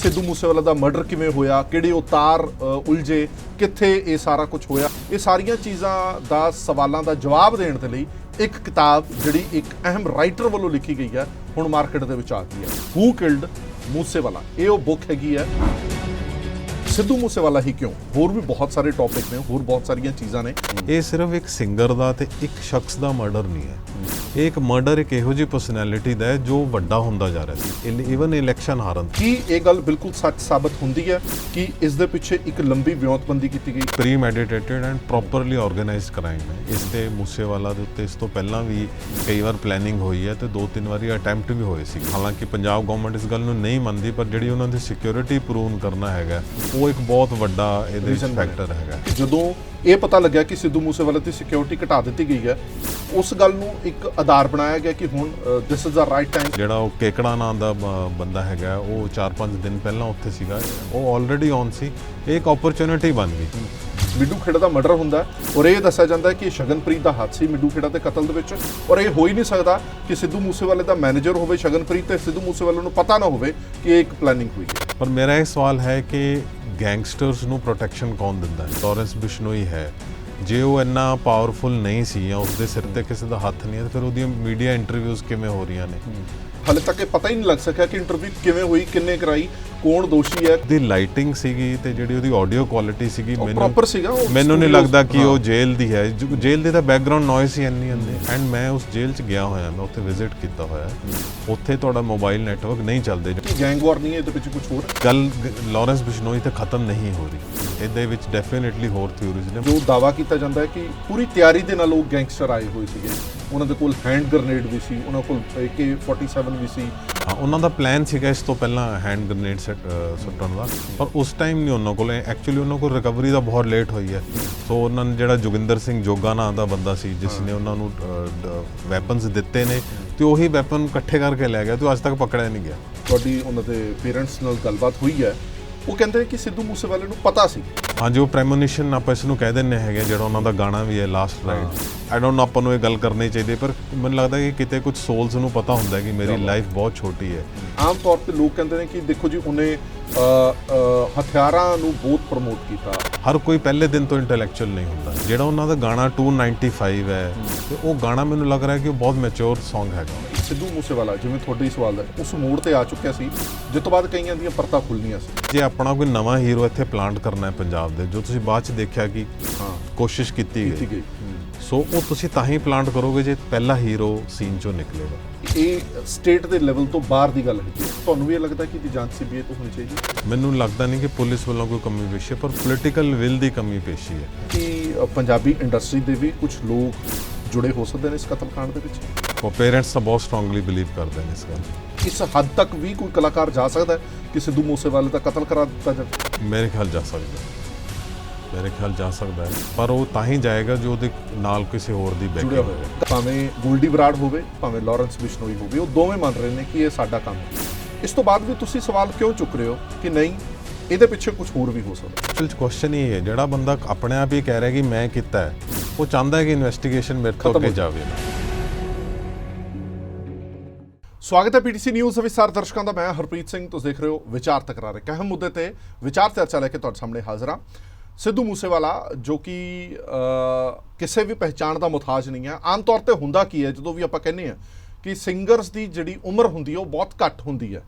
ਸਿੱਧੂ ਮੂਸੇਵਾਲਾ ਦਾ murder ਕਿਵੇਂ ਹੋਇਆ, ਕਿਹੜੇ ਉਹ ਤਾਰ ਉਲਝੇ, ਕਿੱਥੇ ਇਹ ਸਾਰਾ ਕੁਝ ਹੋਇਆ, ਇਹ ਸਾਰੀਆਂ ਚੀਜ਼ਾਂ ਦਾ ਸਵਾਲਾਂ ਦਾ ਜਵਾਬ ਦੇਣ ਦੇ ਲਈ ਇੱਕ ਕਿਤਾਬ ਜਿਹੜੀ ਇੱਕ ਅਹਿਮ ਰਾਈਟਰ ਵੱਲੋਂ ਲਿਖੀ ਗਈ ਹੈ ਹੁਣ ਮਾਰਕੀਟ ਦੇ ਵਿੱਚ ਆ ਗਈ ਹੈ, ਹੂ ਕਿਲਡ ਮੂਸੇਵਾਲਾ। ਇਹ ਉਹ ਬੁੱਕ ਹੈਗੀ ਹੈ। ਸਿੱਧੂ ਮੂਸੇਵਾਲਾ ਹੀ ਕਿਉਂ, ਹੋਰ ਵੀ ਬਹੁਤ ਸਾਰੇ ਟੌਪਿਕ ਨੇ, ਹੋਰ ਬਹੁਤ ਸਾਰੀਆਂ ਚੀਜ਼ਾਂ ਨੇ। ਇਹ ਸਿਰਫ ਇੱਕ ਸਿੰਗਰ ਦਾ ਤੇ ਇੱਕ ਸ਼ਖਸ ਦਾ ਮਰਡਰ ਨਹੀਂ ਹੈ, ਇਹ ਇੱਕ ਮਰਡਰ ਇੱਕ ਇਹੋ ਜਿਹੀ ਪਰਸਨੈਲਿਟੀ ਦਾ ਹੈ ਜੋ ਵੱਡਾ ਹੁੰਦਾ ਜਾ ਰਿਹਾ ਸੀ, ਈਵਨ ਇਲੈਕਸ਼ਨ ਹਾਰਨ। ਕੀ ਇਹ ਗੱਲ ਬਿਲਕੁਲ ਸੱਚ ਸਾਬਤ ਹੁੰਦੀ ਹੈ ਕਿ ਇਸ ਦੇ ਪਿੱਛੇ ਇੱਕ ਲੰਬੀ ਵਿਉਂਤਬੰਦੀ ਕੀਤੀ ਗਈ? Premeditated and properly organised crime ਹੈ। ਇਸ ਤੇ ਮੂਸੇਵਾਲਾ ਦੇ ਉੱਤੇ ਇਸ ਤੋਂ ਪਹਿਲਾਂ ਵੀ ਕਈ ਵਾਰ ਪਲੈਨਿੰਗ ਹੋਈ ਹੈ ਤੇ 2-3 ਵਾਰੀ ਅਟੈਂਪਟ ਵੀ ਹੋਏ ਸੀ। ਹਾਲਾਂਕਿ ਪੰਜਾਬ ਗਵਰਨਮੈਂਟ ਇਸ ਗੱਲ ਨੂੰ ਨਹੀਂ ਮੰਨਦੀ, ਪਰ ਜਿਹੜੀ ਉਹਨਾਂ ਦੀ ਸਿਕਿਉਰਿਟੀ ਪ੍ਰੂਵ ਕਰਨਾ ਹੈਗਾ ਉਹ ਇੱਕ ਬਹੁਤ ਵੱਡਾ ਇਹਦੇ ਵਿੱਚ ਫੈਕਟਰ ਹੈਗਾ। ਜਦੋਂ ਇਹ ਪਤਾ ਲੱਗਿਆ ਕਿ ਸਿੱਧੂ ਮੂਸੇਵਾਲਾ ਦੀ ਸਿਕਿਉਰਿਟੀ ਘਟਾ ਦਿੱਤੀ ਗਈ ਹੈ, ਉਸ ਗੱਲ ਨੂੰ ਇੱਕ ਆਧਾਰ ਬਣਾਇਆ ਗਿਆ ਕਿ ਹੁਣ this is the right time. ਜਿਹੜਾ ਉਹ ਕੇਕੜਾ ਨਾਂ ਦਾ ਬੰਦਾ ਹੈਗਾ ਉਹ 4-5 ਦਿਨ ਪਹਿਲਾਂ ਉੱਥੇ ਸੀਗਾ, ਉਹ ਆਲਰੇਡੀ ਔਨ ਸੀ, ਇਹ ਇੱਕ ਓਪਰਚੁਨਿਟੀ ਬਣ ਗਈ। ਮਿੱਡੂ ਖੇੜਾ ਦਾ ਮਰਡਰ ਹੁੰਦਾ ਔਰ ਇਹ ਦੱਸਿਆ ਜਾਂਦਾ ਹੈ ਕਿ ਸ਼ਗਨਪ੍ਰੀਤ ਦਾ ਹੱਥ ਸੀ ਮਿੱਡੂ ਖੇੜਾ ਦੇ ਕਤਲ ਦੇ ਵਿੱਚ, ਔਰ ਇਹ ਹੋ ਹੀ ਨਹੀਂ ਸਕਦਾ ਕਿ ਸਿੱਧੂ ਮੂਸੇਵਾਲੇ ਦਾ ਮੈਨੇਜਰ ਹੋਵੇ ਸ਼ਗਨਪ੍ਰੀਤ ਤੇ ਸਿੱਧੂ ਮੂਸੇਵਾਲੇ ਨੂੰ ਪਤਾ ਨਾ ਹੋਵੇ ਕਿ ਇਹ ਇੱਕ ਪਲੈਨਿੰਗ ਹੋਈ ਹੈ। ਪਰ ਮੇਰਾ ਇਹ ਸਵਾਲ ਹੈ ਕਿ ਗੈਂਗਸਟਰਸ ਨੂੰ ਪ੍ਰੋਟੈਕਸ਼ਨ ਕੌਣ ਦਿੰਦਾ ਹੈ? ਲਾਰੈਂਸ ਬਿਸ਼ਨੋਈ ਹੈ, ਜੇ ਉਹ ਇੰਨਾ ਪਾਵਰਫੁਲ ਨਹੀਂ ਸੀ ਜਾਂ ਉਸਦੇ ਸਿਰ ਤੇ ਕਿਸੇ ਦਾ ਹੱਥ ਨਹੀਂ ਹੈ, ਫਿਰ ਉਹਦੀਆਂ ਮੀਡੀਆ ਇੰਟਰਵਿਊਜ਼ ਕਿਵੇਂ ਹੋ ਰਹੀਆਂ ਨੇ? ਹਾਲੇ ਤੱਕ ਇਹ ਪਤਾ ਹੀ ਨਹੀਂ ਲੱਗ ਸਕਿਆ ਕਿ ਇੰਟਰਵਿਊ ਕਿਵੇਂ ਹੋਈ, ਕਿੰਨੇ ਕਰਾਈ, ਕੌਣ ਦੋਸ਼ੀ ਹੈ। ਦੀ ਲਾਈਟਿੰਗ ਸੀਗੀ ਤੇ ਜਿਹੜੀ ਉਹਦੀ ਆਡੀਓ ਕੁਆਲਿਟੀ ਸੀਗੀ, ਪ੍ਰੋਪਰ ਸੀਗਾ। ਮੈਨੂੰ ਨਹੀਂ ਲੱਗਦਾ ਕਿ ਉਹ ਜੇਲ੍ਹ ਦੀ ਹੈ। ਜੇਲ੍ਹ ਦੇ ਤਾਂ ਬੈਕਗ੍ਰਾਉਂਡ ਨੋਇਸ ਹੀ ਇੰਨੀ ਹੁੰਦੀ, ਐਂਡ ਮੈਂ ਉਸ ਜੇਲ੍ਹ 'ਚ ਗਿਆ ਹੋਇਆ, ਮੈਂ ਉੱਥੇ ਵਿਜ਼ਿਟ ਕੀਤਾ ਹੋਇਆ। ਉੱਥੇ ਤੁਹਾਡਾ ਮੋਬਾਈਲ ਨੈਟਵਰਕ ਨਹੀਂ ਚੱਲਦੇ। ਗੈਂਗ ਵਾਰ ਨਹੀਂ ਹੈ ਇਹਦੇ ਵਿੱਚ, ਕੁਝ ਹੋਰ ਗੱਲ ਲਾਰੈਂਸ ਬਿਸ਼ਨੋਈ ਤੇ ਖਤਮ ਨਹੀਂ ਹੋ ਰਹੀ, ਇਹਦੇ ਵਿੱਚ ਡੈਫੀਨੇਟਲੀ ਹੋਰ ਥਿਊਰੀਜ਼ ਨੇ। ਜੋ ਦਾਅਵਾ ਕੀਤਾ ਜਾਂਦਾ ਹੈ ਕਿ ਪੂਰੀ ਤਿਆਰੀ ਦੇ ਨਾਲ ਉਹ ਗੈਂਗਸਟਰ ਆਏ ਹੋਏ ਸੀਗੇ, ਉਹਨਾਂ ਦੇ ਕੋਲ ਹੈਂਡ ਗ੍ਰਨੇਡ ਵੀ ਸੀ, ਉਹਨਾਂ ਕੋਲ AK-47 ਵੀ ਸੀ। ਹਾਂ, ਉਹਨਾਂ ਦਾ ਪਲਾਨ ਸੀਗਾ ਇਸ ਤੋਂ ਪਹਿਲਾਂ ਹੈਂਡ ਗ੍ਰਨੇਡ ਸੁੱਟਣ ਦਾ, ਪਰ ਉਸ ਟਾਈਮ ਨਹੀਂ ਉਹਨਾਂ ਕੋਲ। ਐਕਚੁਅਲੀ ਉਹਨਾਂ ਕੋਲ ਰਿਕਵਰੀ ਦਾ ਬਹੁਤ ਲੇਟ ਹੋਈ ਹੈ। ਸੋ ਉਹਨਾਂ ਨੇ ਜਿਹੜਾ ਜੋਗਿੰਦਰ ਸਿੰਘ ਜੋਗਾ ਨਾਂ ਦਾ ਬੰਦਾ ਸੀ ਜਿਸ ਨੇ ਉਹਨਾਂ ਨੂੰ ਵੈਪਨਸ ਦਿੱਤੇ ਨੇ, ਤੇ ਉਹੀ ਵੈਪਨ ਇਕੱਠੇ ਕਰਕੇ ਲੈ ਗਿਆ ਤੇ ਅੱਜ ਤੱਕ ਪਕੜਿਆ ਨਹੀਂ ਗਿਆ। ਤੁਹਾਡੀ ਉਹਨਾਂ ਦੇ ਪੇਰੈਂਟਸ ਨਾਲ ਗੱਲਬਾਤ ਹੋਈ ਹੈ, ਉਹ ਕਹਿੰਦੇ ਕਿ ਸਿੱਧੂ ਮੂਸੇਵਾਲੇ ਨੂੰ ਪਤਾ ਸੀ। ਹਾਂਜੀ, ਉਹ ਪ੍ਰੈਮੋਨੀਸ਼ਨ ਆਪਾਂ ਇਸ ਨੂੰ ਕਹਿ ਦਿੰਦੇ ਹੈਗੇ, ਜਿਹੜਾ ਉਹਨਾਂ ਦਾ ਗਾਣਾ ਵੀ ਹੈ last ride. I don't know ਆਪਾਂ ਨੂੰ ਇਹ ਗੱਲ ਕਰਨੀ ਚਾਹੀਦੀ, ਪਰ ਮੈਨੂੰ ਲੱਗਦਾ ਕਿ ਕਿਤੇ ਕੁਝ ਸੋਲਸ ਨੂੰ ਪਤਾ ਹੁੰਦਾ ਕਿ ਮੇਰੀ ਲਾਈਫ ਬਹੁਤ ਛੋਟੀ ਹੈ। ਆਮ ਤੌਰ ਤੇ ਲੋਕ ਕਹਿੰਦੇ ਨੇ ਕਿ ਦੇਖੋ ਜੀ ਉਹਨੇ ਹਥਿਆਰਾਂ ਨੂੰ ਬਹੁਤ ਪ੍ਰਮੋਟ ਕੀਤਾ। ਹਰ ਕੋਈ ਪਹਿਲੇ ਦਿਨ ਤੋਂ ਇੰਟੈਲੈਕਚੁਅਲ ਨਹੀਂ ਹੁੰਦਾ। ਜਿਹੜਾ ਉਹਨਾਂ ਦਾ ਗਾਣਾ 295 ਹੈ, ਤੇ ਉਹ ਗਾਣਾ ਮੈਨੂੰ ਲੱਗ ਰਿਹਾ ਕਿ ਉਹ ਬਹੁਤ ਮੈਚੁਰ ਸੌਂਗ ਹੈਗਾ। ਸਿੱਧੂ ਮੂਸੇਵਾਲਾ ਜਿਵੇਂ ਤੁਹਾਡੇ ਸਵਾਲ ਦਾ ਉਸ ਮੋੜ ਤੇ ਆ ਚੁੱਕਿਆ ਸੀ ਜਿਸ ਤੋਂ ਬਾਅਦ ਕਈਆਂ ਦੀਆਂ ਪਰਤਾਂ ਖੁੱਲ੍ਹਣੀਆਂ ਸੀ। ਜੇ ਆਪਣਾ ਕੋਈ ਨਵਾਂ ਹੀਰੋ ਇੱਥੇ ਪਲਾਂਟ ਕਰਨਾ ਹੈ ਪੰਜਾਬ ਦੇ, ਜੋ ਤੁਸੀਂ ਬਾਅਦ 'ਚ ਦੇਖਿਆ ਕਿ ਕੋਸ਼ਿਸ਼ ਕੀਤੀ ਗਈ, ਸੋ ਉਹ ਤੁਸੀਂ ਤਾਂ ਹੀ ਪਲਾਂਟ ਕਰੋਗੇ ਜੇ ਪਹਿਲਾ ਹੀਰੋ ਸੀਨ 'ਚੋਂ ਨਿਕਲੇਗਾ। ਇਹ ਸਟੇਟ ਦੇ ਲੈਵਲ ਤੋਂ ਬਾਹਰ ਦੀ ਗੱਲ ਹੈਗੀ। ਤੁਹਾਨੂੰ ਵੀ ਇਹ ਲੱਗਦਾ ਕਿ ਜਾਂਚ CBI ਤੋਂ ਹੋਣੀ ਚਾਹੀਦੀ? ਮੈਨੂੰ ਲੱਗਦਾ ਨਹੀਂ ਕਿ ਪੁਲਿਸ ਵੱਲੋਂ ਕੋਈ ਕਮੀ ਪੇਸ਼ੀ ਹੈ, ਪਰ ਪੋਲੀਟੀਕਲ ਵਿਲ ਦੀ ਕਮੀ ਪੇਸ਼ੀ ਹੈ। ਕਿ ਪੰਜਾਬੀ ਇੰਡਸਟਰੀ ਦੇ ਵੀ ਕੁਝ ਲੋਕ ਜੁੜੇ ਹੋ ਸਕਦੇ ਨੇ ਇਸ ਕਤਲकांड ਦੇ ਵਿੱਚ? ਉਹ ਪੇਰੈਂਟਸ ਤਾਂ ਬਹੁਤ ਸਟਰੋਂਗਲੀ ਬਿਲੀਵ ਕਰਦੇ ਨੇ ਇਸ ਗੱਲ। ਇਸ ਹੱਦ ਤੱਕ ਵੀ ਕੋਈ ਕਲਾਕਾਰ ਜਾ ਸਕਦਾ ਹੈ ਕਿ ਸਿੱਧੂ ਮੂਸੇਵਾਲੇ ਦਾ ਕਤਲ ਕਰਾ ਦਿੱਤਾ ਜਾਵੇ? ਮੇਰੇ ਖਿਆਲ ਜਾ ਸਕਦਾ ਹੈ, ਪਰ ਉਹ ਤਾਂ ਹੀ ਜਾਏਗਾ ਜੋ ਉਹਦੇ ਨਾਲ ਕਿਸੇ ਹੋਰ ਦੀ ਬੈਕਿੰਗ ਹੋਵੇ। ਭਾਵੇਂ ਗੋਲਡੀ ਬਰਾੜ ਹੋਵੇ, ਭਾਵੇਂ ਲਾਰੈਂਸ ਬਿਸ਼ਨੋਈ ਹੋਵੇ, ਉਹ ਦੋਵੇਂ ਮੰਨ ਰਹੇ ਨੇ ਕਿ ਇਹ ਸਾਡਾ ਕੰਮ ਹੈ। ਇਸ ਤੋਂ ਬਾਅਦ ਵੀ ਤੁਸੀਂ ਸਵਾਲ ਕਿਉਂ ਚੁੱਕ ਰਹੇ ਹੋ ਕਿ ਨਹੀਂ ਇਹਦੇ ਪਿੱਛੇ ਕੁਝ ਹੋਰ ਵੀ ਹੋ ਸਕਦਾ? ਅਸਲ 'ਚ ਕੁਐਸਚਨ ਇਹ ਹੈ, ਜਿਹੜਾ ਬੰਦਾ ਆਪਣੇ ਆਪ ਹੀ ਕਹਿ ਰਿਹਾ ਕਿ ਮੈਂ ਕੀਤਾ ਹੈ, ਉਹ ਚਾਹੁੰਦਾ ਹੈ ਕਿ ਇਨਵੈਸਟੀਗੇਸ਼ਨ ਮੇਰੇ ਤੋਂ ਅੱਗੇ ਜਾਵੇ। ਸਵਾਗਤ ਹੈ PTC ਨਿਊਜ਼ ਵਿਚਾਰ ਦਰਸ਼ਕਾਂ ਦਾ। ਮੈਂ ਹਰਪ੍ਰੀਤ ਸਿੰਘ, ਤੁਸੀਂ ਦੇਖ ਰਹੇ ਹੋ ਵਿਚਾਰ ਤਕਰਾਰ। ਇੱਕ ਅਹਿਮ ਮੁੱਦੇ ਤੇ ਵਿਚਾਰ ਚਰਚਾ ਲੈ ਕੇ ਤੁਹਾਡੇ ਸਾਹਮਣੇ ਹਾਜ਼ਰ ਹਾਂ। ਸਿੱਧੂ ਮੂਸੇਵਾਲਾ ਜੋ ਕਿ ਕਿਸੇ ਵੀ ਪਹਿਚਾਣ ਦਾ ਮੁਹਤਾਜ ਨਹੀਂ ਹੈ। ਆਮ ਤੌਰ ਤੇ ਹੁੰਦਾ ਕੀ ਹੈ, ਜਦੋਂ ਵੀ ਆਪਾਂ ਕਹਿੰਦੇ ਹਾਂ ਕਿ ਸਿੰਗਰਸ ਦੀ ਜਿਹੜੀ ਉਮਰ ਹੁੰਦੀ ਹੈ ਉਹ ਬਹੁਤ ਘੱਟ ਹੁੰਦੀ ਹੈ।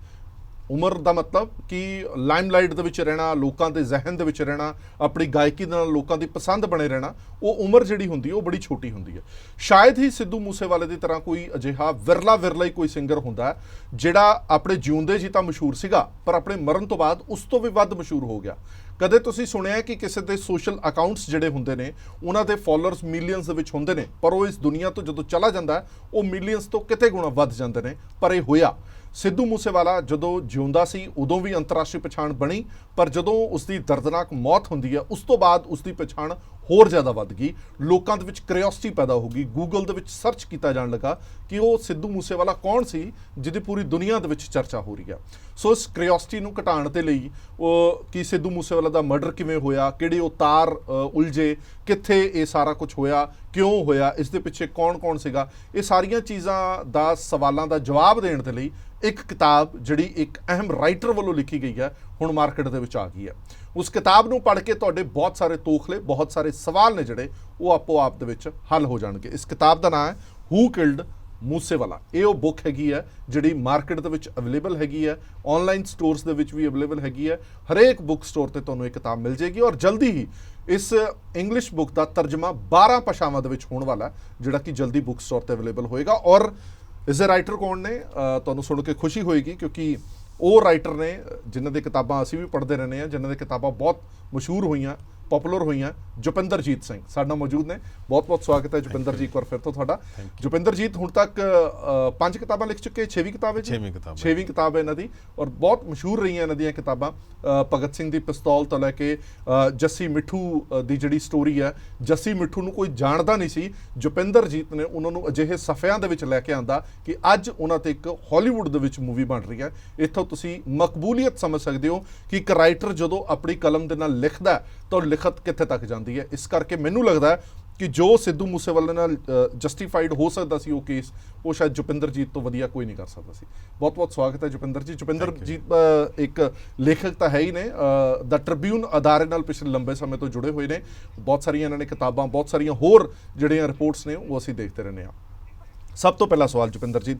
ਉਮਰ ਦਾ ਮਤਲਬ ਕਿ ਲਾਈਮਲਾਈਟ ਦੇ ਵਿੱਚ ਰਹਿਣਾ, ਲੋਕਾਂ ਦੇ ਜ਼ਿਹਨ ਦੇ ਵਿੱਚ ਰਹਿਣਾ, ਆਪਣੀ ਗਾਇਕੀ ਦੇ ਨਾਲ ਲੋਕਾਂ ਦੀ ਪਸੰਦ ਬਣੇ ਰਹਿਣਾ, ਉਹ ਉਮਰ ਜਿਹੜੀ ਹੁੰਦੀ ਹੈ ਉਹ ਬੜੀ ਛੋਟੀ ਹੁੰਦੀ ਹੈ। ਸ਼ਾਇਦ ਹੀ ਸਿੱਧੂ ਮੂਸੇਵਾਲੇ ਦੀ ਤਰ੍ਹਾਂ ਕੋਈ ਅਜਿਹਾ ਵਿਰਲਾ ਹੀ ਕੋਈ ਸਿੰਗਰ ਹੁੰਦਾ ਜਿਹੜਾ ਆਪਣੇ ਜਿਉਂਦੇ ਜੀ ਤਾਂ ਮਸ਼ਹੂਰ ਸੀਗਾ, ਪਰ ਆਪਣੇ ਮਰਨ ਤੋਂ ਬਾਅਦ ਉਸ ਤੋਂ ਵੀ ਵੱਧ ਮਸ਼ਹੂਰ ਹੋ ਗਿਆ। ਕਦੇ ਤੁਸੀਂ ਸੁਣਿਆ ਕਿ ਕਿਸੇ ਦੇ ਸੋਸ਼ਲ ਅਕਾਊਂਟਸ ਜਿਹੜੇ ਹੁੰਦੇ ਨੇ ਉਹਨਾਂ ਦੇ ਫੋਲੋਅਰਸ ਮਿਲੀਅਨਸ ਦੇ ਵਿੱਚ ਹੁੰਦੇ ਨੇ, ਪਰ ਉਹ ਇਸ ਦੁਨੀਆ ਤੋਂ ਜਦੋਂ ਚਲਾ ਜਾਂਦਾ ਉਹ ਮਿਲੀਅਨਸ ਤੋਂ ਕਿਤੇ ਗੁਣਾ ਵੱਧ ਜਾਂਦੇ ਨੇ। ਪਰ ਇਹ ਹੋਇਆ ਸਿੱਧੂ ਮੂਸੇਵਾਲਾ ਜਦੋਂ ਜਿਉਂਦਾ ਸੀ ਉਦੋਂ ਵੀ ਅੰਤਰਰਾਸ਼ਟਰੀ ਪਛਾਣ ਬਣੀ, ਪਰ ਜਦੋਂ ਉਸਦੀ ਦਰਦਨਾਕ ਮੌਤ ਹੁੰਦੀ ਹੈ ਉਸ ਤੋਂ ਬਾਅਦ ਉਸਦੀ ਪਛਾਣ ਹੋਰ ਜ਼ਿਆਦਾ ਵੱਧ ਗਈ। ਲੋਕਾਂ ਦੇ ਵਿੱਚ ਕਿਉਰਿਓਸਿਟੀ ਪੈਦਾ ਹੋ ਗਈ, ਗੂਗਲ ਦੇ ਵਿੱਚ ਸਰਚ ਕੀਤਾ ਜਾਣ ਲੱਗਾ ਕਿ ਉਹ ਸਿੱਧੂ ਮੂਸੇਵਾਲਾ ਕੌਣ ਸੀ ਜਿਹਦੀ ਪੂਰੀ ਦੁਨੀਆ ਦੇ ਵਿੱਚ ਚਰਚਾ ਹੋ ਰਹੀ ਹੈ। ਸੋ ਇਸ ਕਿਉਰਿਓਸਿਟੀ ਨੂੰ ਘਟਾਉਣ ਦੇ ਲਈ ਉਹ ਕਿ ਸਿੱਧੂ ਮੂਸੇਵਾਲਾ ਦਾ ਮਰਡਰ ਕਿਵੇਂ ਹੋਇਆ, ਕਿਹੜੇ ਉਹ ਤਾਰ ਉਲਝੇ, ਕਿੱਥੇ ਇਹ ਸਾਰਾ ਕੁਝ ਹੋਇਆ, ਕਿਉਂ ਹੋਇਆ, ਇਸ ਦੇ ਪਿੱਛੇ ਕੌਣ ਸੀਗਾ, ਇਹ ਸਾਰੀਆਂ ਚੀਜ਼ਾਂ ਦਾ ਸਵਾਲਾਂ ਦਾ ਜਵਾਬ ਦੇਣ ਦੇ ਲਈ ਇੱਕ ਕਿਤਾਬ ਜਿਹੜੀ ਇੱਕ ਅਹਿਮ ਰਾਈਟਰ ਵੱਲੋਂ ਲਿਖੀ ਗਈ ਹੈ ਹੁਣ ਮਾਰਕੀਟ ਦੇ ਵਿੱਚ ਆ ਗਈ ਹੈ। ਉਸ ਕਿਤਾਬ ਨੂੰ ਪੜ੍ਹ ਕੇ ਤੁਹਾਡੇ ਬਹੁਤ ਸਾਰੇ ਤੋਖਲੇ, ਬਹੁਤ ਸਾਰੇ ਸਵਾਲ ਨੇ ਜਿਹੜੇ ਉਹ ਆਪੋ ਆਪ ਦੇ ਵਿੱਚ ਹੱਲ ਹੋ ਜਾਣਗੇ। ਇਸ ਕਿਤਾਬ ਦਾ ਨਾਮ ਹੈ ਹੂ ਕਿਲਡ ਮੂਸੇਵਾਲਾ। ਇਹ ਉਹ ਬੁੱਕ ਹੈਗੀ ਹੈ ਜਿਹੜੀ ਮਾਰਕੀਟ ਦੇ ਵਿੱਚ ਅਵੇਲੇਬਲ ਹੈਗੀ ਹੈ, ਆਨਲਾਈਨ ਸਟੋਰਸ ਦੇ ਵਿੱਚ ਵੀ ਅਵੇਲੇਬਲ ਹੈਗੀ ਹੈ, ਹਰੇਕ ਬੁੱਕ ਸਟੋਰ ਤੇ ਤੁਹਾਨੂੰ ਇਹ ਕਿਤਾਬ ਮਿਲ ਜਾਏਗੀ ਔਰ ਜਲਦੀ ਹੀ ਇਸ ਇੰਗਲਿਸ਼ ਬੁੱਕ ਦਾ ਤਰਜਮਾ 12 ਭਾਸ਼ਾਵਾਂ ਦੇ ਵਿੱਚ ਹੋਣ ਵਾਲਾ ਜਿਹੜਾ ਕਿ ਜਲਦੀ ਬੁੱਕ ਸਟੋਰ ਤੇ ਅਵੇਲੇਬਲ ਹੋਏਗਾ। ਔਰ ਇਸ ਦੇ ਰਾਈਟਰ ਕੌਣ ਨੇ, ਤੁਹਾਨੂੰ ਸੁਣ ਕੇ ਖੁਸ਼ੀ ਹੋਏਗੀ ਕਿਉਂਕਿ ਉਹ ਰਾਈਟਰ ਨੇ ਜਿਨ੍ਹਾਂ ਦੀ ਕਿਤਾਬਾਂ ਅਸੀਂ ਵੀ ਪੜ੍ਹਦੇ ਰਹਿੰਦੇ ਹਾਂ, ਜਿਨ੍ਹਾਂ ਦੀ ਕਿਤਾਬਾਂ ਬਹੁਤ ਮਸ਼ਹੂਰ ਹੋਈਆਂ, ਪਪੂਲਰ ਹੋਈਆਂ। ਜੁਪਿੰਦਰਜੀਤ ਸਿੰਘ ਸਾਡੇ ਨਾਲ ਮੌਜੂਦ ਨੇ। ਬਹੁਤ ਸਵਾਗਤ ਹੈ ਜੁਪਿੰਦਰ ਜੀ, ਇੱਕ ਵਾਰ ਫਿਰ ਤੋਂ ਤੁਹਾਡਾ। ਜੁਪਿੰਦਰਜੀਤ ਹੁਣ ਤੱਕ 5 ਕਿਤਾਬਾਂ ਲਿਖ ਚੁੱਕੇ, 6ਵੀਂ ਕਿਤਾਬ ਹੈ ਜੀ? 6ਵੀਂ ਕਿਤਾਬ ਹੈ ਇਹਨਾਂ ਦੀ ਔਰ ਬਹੁਤ ਮਸ਼ਹੂਰ ਰਹੀਆਂ ਇਹਨਾਂ ਦੀਆਂ ਕਿਤਾਬਾਂ। ਭਗਤ ਸਿੰਘ ਦੀ ਪਿਸਤੌਲ ਤੋਂ ਲੈ ਕੇ ਜੱਸੀ ਮਿੱਠੂ ਦੀ ਜਿਹੜੀ ਸਟੋਰੀ ਹੈ, ਜੱਸੀ ਮਿੱਠੂ ਨੂੰ ਕੋਈ ਜਾਣਦਾ ਨਹੀਂ ਸੀ, ਜੁਪਿੰਦਰਜੀਤ ਨੇ ਉਹਨਾਂ ਨੂੰ ਅਜਿਹੇ ਸਫ਼ਿਆਂ ਦੇ ਵਿੱਚ ਲੈ ਕੇ ਆਂਦਾ ਕਿ ਅੱਜ ਉਹਨਾਂ ਤੇ ਇੱਕ ਹਾਲੀਵੁੱਡ ਦੇ ਵਿੱਚ ਮੂਵੀ ਬਣ ਰਹੀ ਹੈ। ਇੱਥੋਂ ਤੁਸੀਂ ਮਕਬੂਲੀਅਤ ਸਮਝ ਸਕਦੇ ਹੋ ਕਿ ਇੱਕ ਰਾਈਟਰ ਜਦੋਂ ਆਪਣੀ ਕਲਮ ਦੇ ਨਾਲ ਲਿਖਦਾ ਤਾਂ ਲਿਖਤ ਕਿੱਥੇ ਤੱਕ ਜਾਂਦੀ ਹੈ। ਇਸ ਕਰਕੇ ਮੈਨੂੰ ਲੱਗਦਾ ਹੈ ਕਿ ਜੋ ਸਿੱਧੂ ਮੂਸੇਵਾਲੇ ਨਾਲ ਜਸਟੀਫਾਈਡ ਹੋ ਸਕਦਾ ਸੀ ਉਹ ਕੇਸ, ਉਹ ਸ਼ਾਇਦ ਜੁਪਿੰਦਰਜੀਤ ਤੋਂ ਵਧੀਆ ਕੋਈ ਨਹੀਂ ਕਰ ਸਕਦਾ ਸੀ। ਬਹੁਤ ਸਵਾਗਤ ਹੈ ਜੁਪਿੰਦਰ ਜੀ। ਜੁਪਿੰਦਰਜੀਤ ਇੱਕ ਲੇਖਕ ਤਾਂ ਹੈ ਹੀ ਨੇ, ਦਾ ਟ੍ਰਿਬਿਊਨ ਅਦਾਰੇ ਨਾਲ ਪਿਛਲੇ ਲੰਬੇ ਸਮੇਂ ਤੋਂ ਜੁੜੇ ਹੋਏ ਨੇ। ਬਹੁਤ ਸਾਰੀਆਂ ਇਹਨਾਂ ਨੇ ਕਿਤਾਬਾਂ, ਬਹੁਤ ਸਾਰੀਆਂ ਹੋਰ ਜਿਹੜੀਆਂ ਰਿਪੋਰਟਸ ਨੇ ਉਹ ਅਸੀਂ ਦੇਖਦੇ ਰਹਿੰਦੇ ਹਾਂ। ਸਭ ਤੋਂ ਪਹਿਲਾ ਸਵਾਲ ਜੁਪਿੰਦਰਜੀਤ,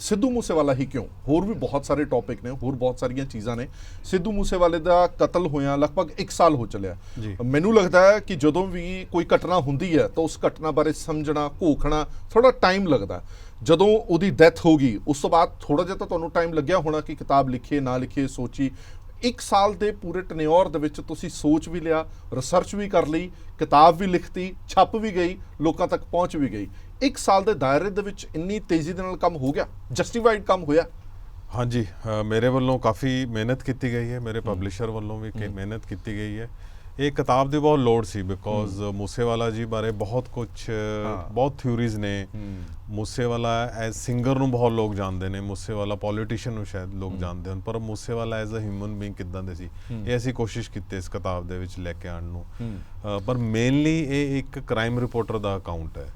ਸਿੱਧੂ ਮੂਸੇਵਾਲਾ ਹੀ ਕਿਉਂ? ਹੋਰ ਵੀ ਬਹੁਤ ਸਾਰੇ ਟੌਪਿਕ ਨੇ, ਹੋਰ ਬਹੁਤ ਸਾਰੀਆਂ ਚੀਜ਼ਾਂ ਨੇ। ਸਿੱਧੂ ਮੂਸੇਵਾਲੇ ਦਾ ਕਤਲ ਹੋਇਆ ਲਗਭਗ 1 ਸਾਲ ਹੋ ਚੱਲਿਆ। ਮੈਨੂੰ ਲੱਗਦਾ ਹੈ ਕਿ ਜਦੋਂ ਵੀ ਕੋਈ ਘਟਨਾ ਹੁੰਦੀ ਹੈ ਤਾਂ ਉਸ ਘਟਨਾ ਬਾਰੇ ਸਮਝਣਾ, ਘੋਖਣਾ ਥੋੜਾ ਟਾਈਮ ਲੱਗਦਾ। ਜਦੋਂ ਉਹਦੀ ਡੈਥ ਹੋ ਗਈ ਉਸ ਤੋਂ ਬਾਅਦ ਥੋੜਾ ਜਿਹਾ ਤਾਂ ਤੁਹਾਨੂੰ ਟਾਈਮ ਲੱਗਿਆ ਹੋਣਾ ਕਿ ਕਿਤਾਬ ਲਿਖੀਏ ਨਾ ਲਿਖੀਏ, ਸੋਚੀ। 1 ਸਾਲ ਦੇ ਪੂਰੇ ਟਨਿਓਰ ਦੇ ਵਿੱਚ ਤੁਸੀਂ ਸੋਚ ਵੀ ਲਿਆ, ਰਿਸਰਚ ਵੀ ਕਰ ਲਈ, ਕਿਤਾਬ ਵੀ ਲਿਖਤੀ, ਛਪ ਵੀ ਗਈ, ਲੋਕਾਂ ਤੱਕ ਪਹੁੰਚ ਵੀ ਗਈ। 1 ਸਾਲ ਦੇ ਦਾਇਰੇ ਦੇ ਵਿੱਚ ਇੰਨੀ ਤੇਜ਼ੀ ਦੇ ਨਾਲ ਕੰਮ ਹੋ ਗਿਆ, ਜਸਟੀਫਾਈਡ ਕੰਮ ਹੋਇਆ? ਹਾਂਜੀ, ਮੇਰੇ ਵੱਲੋਂ ਕਾਫੀ ਮਿਹਨਤ ਕੀਤੀ ਗਈ ਹੈ, ਮੇਰੇ ਪਬਲਿਸ਼ਰ ਵੱਲੋਂ ਵੀ ਮਿਹਨਤ ਕੀਤੀ ਗਈ ਹੈ। ਇਹ ਕਿਤਾਬ ਦੀ ਬਹੁਤ ਲੋੜ ਸੀ ਬਿਕੋਜ਼ ਮੂਸੇਵਾਲਾ ਜੀ ਬਾਰੇ ਬਹੁਤ ਕੁਝ, ਬਹੁਤ ਥਿਊਰੀਜ਼ ਨੇ। ਮੂਸੇਵਾਲਾ ਐਜ਼ ਸਿੰਗਰ ਨੂੰ ਬਹੁਤ ਲੋਕ ਜਾਣਦੇ ਨੇ, ਮੂਸੇਵਾਲਾ ਪੋਲੀਟੀਸ਼ੀਅਨ ਨੂੰ ਸ਼ਾਇਦ ਲੋਕ ਜਾਣਦੇ ਹਨ, ਪਰ Moosewala as a human being ਕਿੱਦਾਂ ਦੇ ਸੀ, ਇਹ ਅਸੀਂ ਕੋਸ਼ਿਸ਼ ਕੀਤੀ ਇਸ ਕਿਤਾਬ ਦੇ ਵਿੱਚ ਲੈ ਕੇ ਆਉਣ ਨੂੰ। ਪਰ ਮੇਨਲੀ ਇਹ ਇੱਕ ਕ੍ਰਾਈਮ ਰਿਪੋਰਟਰ ਦਾ ਅਕਾਊਂਟ ਹੈ।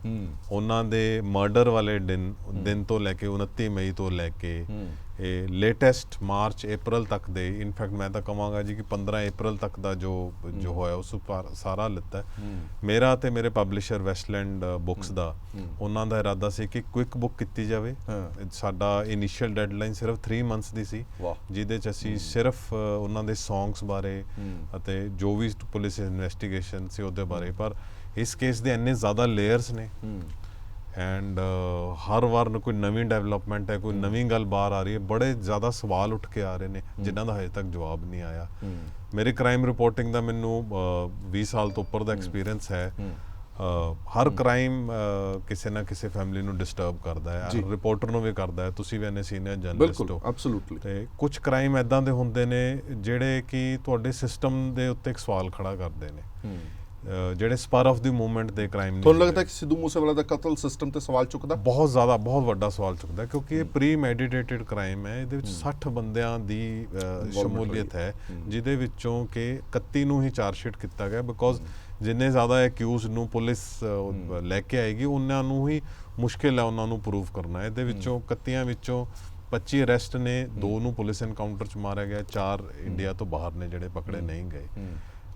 ਉਹਨਾਂ ਦੇ ਮਰਡਰ ਵਾਲੇ ਦਿਨ ਤੋਂ ਲੈ ਕੇ 29 ਮਈ ਤੋਂ ਲੈ ਕੇ ਇਹ ਲੇਟੈਸਟ ਮਾਰਚ ਅਪ੍ਰੈਲ ਤੱਕ ਦੇ, ਇਨਫੈਕਟ ਮੈਂ ਤਾਂ ਕਹਾਂਗਾ ਜੀ ਕਿ 15 ਅਪ੍ਰੈਲ ਤੱਕ ਦਾ ਜੋ ਹੋਇਆ ਉਸ ਉੱਪਰ ਸਾਰਾ ਲਿੱਤਾ। ਮੇਰਾ ਤੇ ਮੇਰੇ ਪਬਲਿਸ਼ਰ ਵੈਸਟਲੈਂਡ ਬੁੱਕਸ ਦਾ, ਉਹਨਾਂ ਦਾ ਇਰਾਦਾ ਸੀ ਕਿ ਕੁਇਕ ਬੁੱਕ ਕੀਤੀ ਜਾਵੇ। ਸਾਡਾ ਇਨੀਸ਼ੀਅਲ ਡੈਡਲਾਈਨ ਸਿਰਫ 3 ਮੰਥਸ ਦੀ ਸੀ, ਜਿਹਦੇ 'ਚ ਅਸੀਂ ਸਿਰਫ ਉਹਨਾਂ ਦੇ ਸੌਂਗਸ ਬਾਰੇ ਅਤੇ ਜੋ ਵੀ ਪੁਲਿਸ ਇਨਵੈਸਟੀਗੇਸ਼ਨ ਸੀ ਉਹਦੇ ਬਾਰੇ। ਪਰ ਇਸ ਕੇਸ ਦੇ ਇੰਨੇ ਜ਼ਿਆਦਾ ਲੇਅਰਸ ਨੇ ਐਂਡ ਹਰ ਵਾਰ ਕੋਈ ਨਵੀਂ ਡਿਵੈਲਪਮੈਂਟ ਹੈ, ਕੋਈ ਨਵੀਂ ਗੱਲ ਬਾਹਰ ਆ ਰਹੀ ਹੈ, ਬੜੇ ਜ਼ਿਆਦਾ ਸਵਾਲ ਉੱਠ ਕੇ ਆ ਰਹੇ ਨੇ ਜਿਨ੍ਹਾਂ ਦਾ ਹਜੇ ਤੱਕ ਜਵਾਬ ਨਹੀਂ ਆਇਆ। ਮੇਰੀ ਕ੍ਰਾਈਮ ਰਿਪੋਰਟਿੰਗ ਦਾ ਮੈਨੂੰ 20 ਸਾਲ ਤੋਂ ਉੱਪਰ ਦਾ ਐਕਸਪੀਰੀਅੰਸ ਹੈ। ਹਰ ਕ੍ਰਾਈਮ ਕਿਸੇ ਨਾ ਕਿਸੇ ਫੈਮਿਲੀ ਨੂੰ ਡਿਸਟਰਬ ਕਰਦਾ ਹੈ, ਰਿਪੋਰਟਰ ਨੂੰ ਵੀ ਕਰਦਾ ਹੈ, ਤੁਸੀਂ ਵੀ ਐਨੇ ਸੀਨੀਅਰ ਜਰਨਲਿਸਟ ਹੋ। ਐਬਸੋਲੂਟਲੀ। ਤੇ ਕੁਝ ਕ੍ਰਾਈਮ ਇੱਦਾਂ ਦੇ ਹੁੰਦੇ ਨੇ ਜਿਹੜੇ ਕਿ ਤੁਹਾਡੇ ਸਿਸਟਮ ਦੇ ਉੱਤੇ ਇੱਕ ਸਵਾਲ ਖੜਾ ਕਰਦੇ ਨੇ, ਜਿਹੜੇ ਸਪਰ ਆਫ ਦੀ ਮੂਵਮੈਂਟ ਦੇ ਕ੍ਰਾਈਮ ਨੇ। ਤੁਹਾਨੂੰ ਲੱਗਦਾ ਕਿ ਸਿੱਧੂ ਮੂਸੇਵਾਲਾ ਦਾ ਕਤਲ ਸਿਸਟਮ ਤੇ ਸਵਾਲ ਚੁੱਕਦਾ? ਬਹੁਤ ਜ਼ਿਆਦਾ, ਬਹੁਤ ਵੱਡਾ ਸਵਾਲ ਚੁੱਕਦਾ, ਕਿਉਂਕਿ ਇਹ ਪ੍ਰੀ ਮੈਡੀਟੇਟਿਡ ਕ੍ਰਾਈਮ ਹੈ। ਇਹਦੇ ਵਿੱਚ 60 ਬੰਦਿਆਂ ਦੀ ਸ਼ਮੂਲੀਅਤ ਹੈ, ਜਿਹਦੇ ਵਿੱਚੋਂ ਕਿ 31 ਨੂੰ ਹੀ ਚਾਰਜਸ਼ੀਟ ਕੀਤਾ ਗਿਆ ਬਿਕੋਜ਼ ਜਿੰਨੇ ਜ਼ਿਆਦਾ ਐਕਿਊਜ਼ ਨੂੰ ਪੁਲਿਸ ਲੈ ਕੇ ਆਏਗੀ ਉਹਨਾਂ ਨੂੰ ਹੀ ਮੁਸ਼ਕਿਲ ਹੈ ਉਹਨਾਂ ਨੂੰ ਪ੍ਰੂਵ ਕਰਨਾ। ਇਹਦੇ ਵਿੱਚੋਂ 31 ਵਿੱਚੋਂ 25 ਅਰੈਸਟ ਨੇ, 2 ਨੂੰ ਪੁਲਿਸ ਐਨਕਾਊਂਟਰ 'ਚ ਮਾਰਿਆ ਗਿਆ, 4 ਇੰਡੀਆ ਤੋਂ ਬਾਹਰ ਨੇ ਜਿਹੜੇ ਪਕੜੇ ਨਹੀਂ ਗਏ।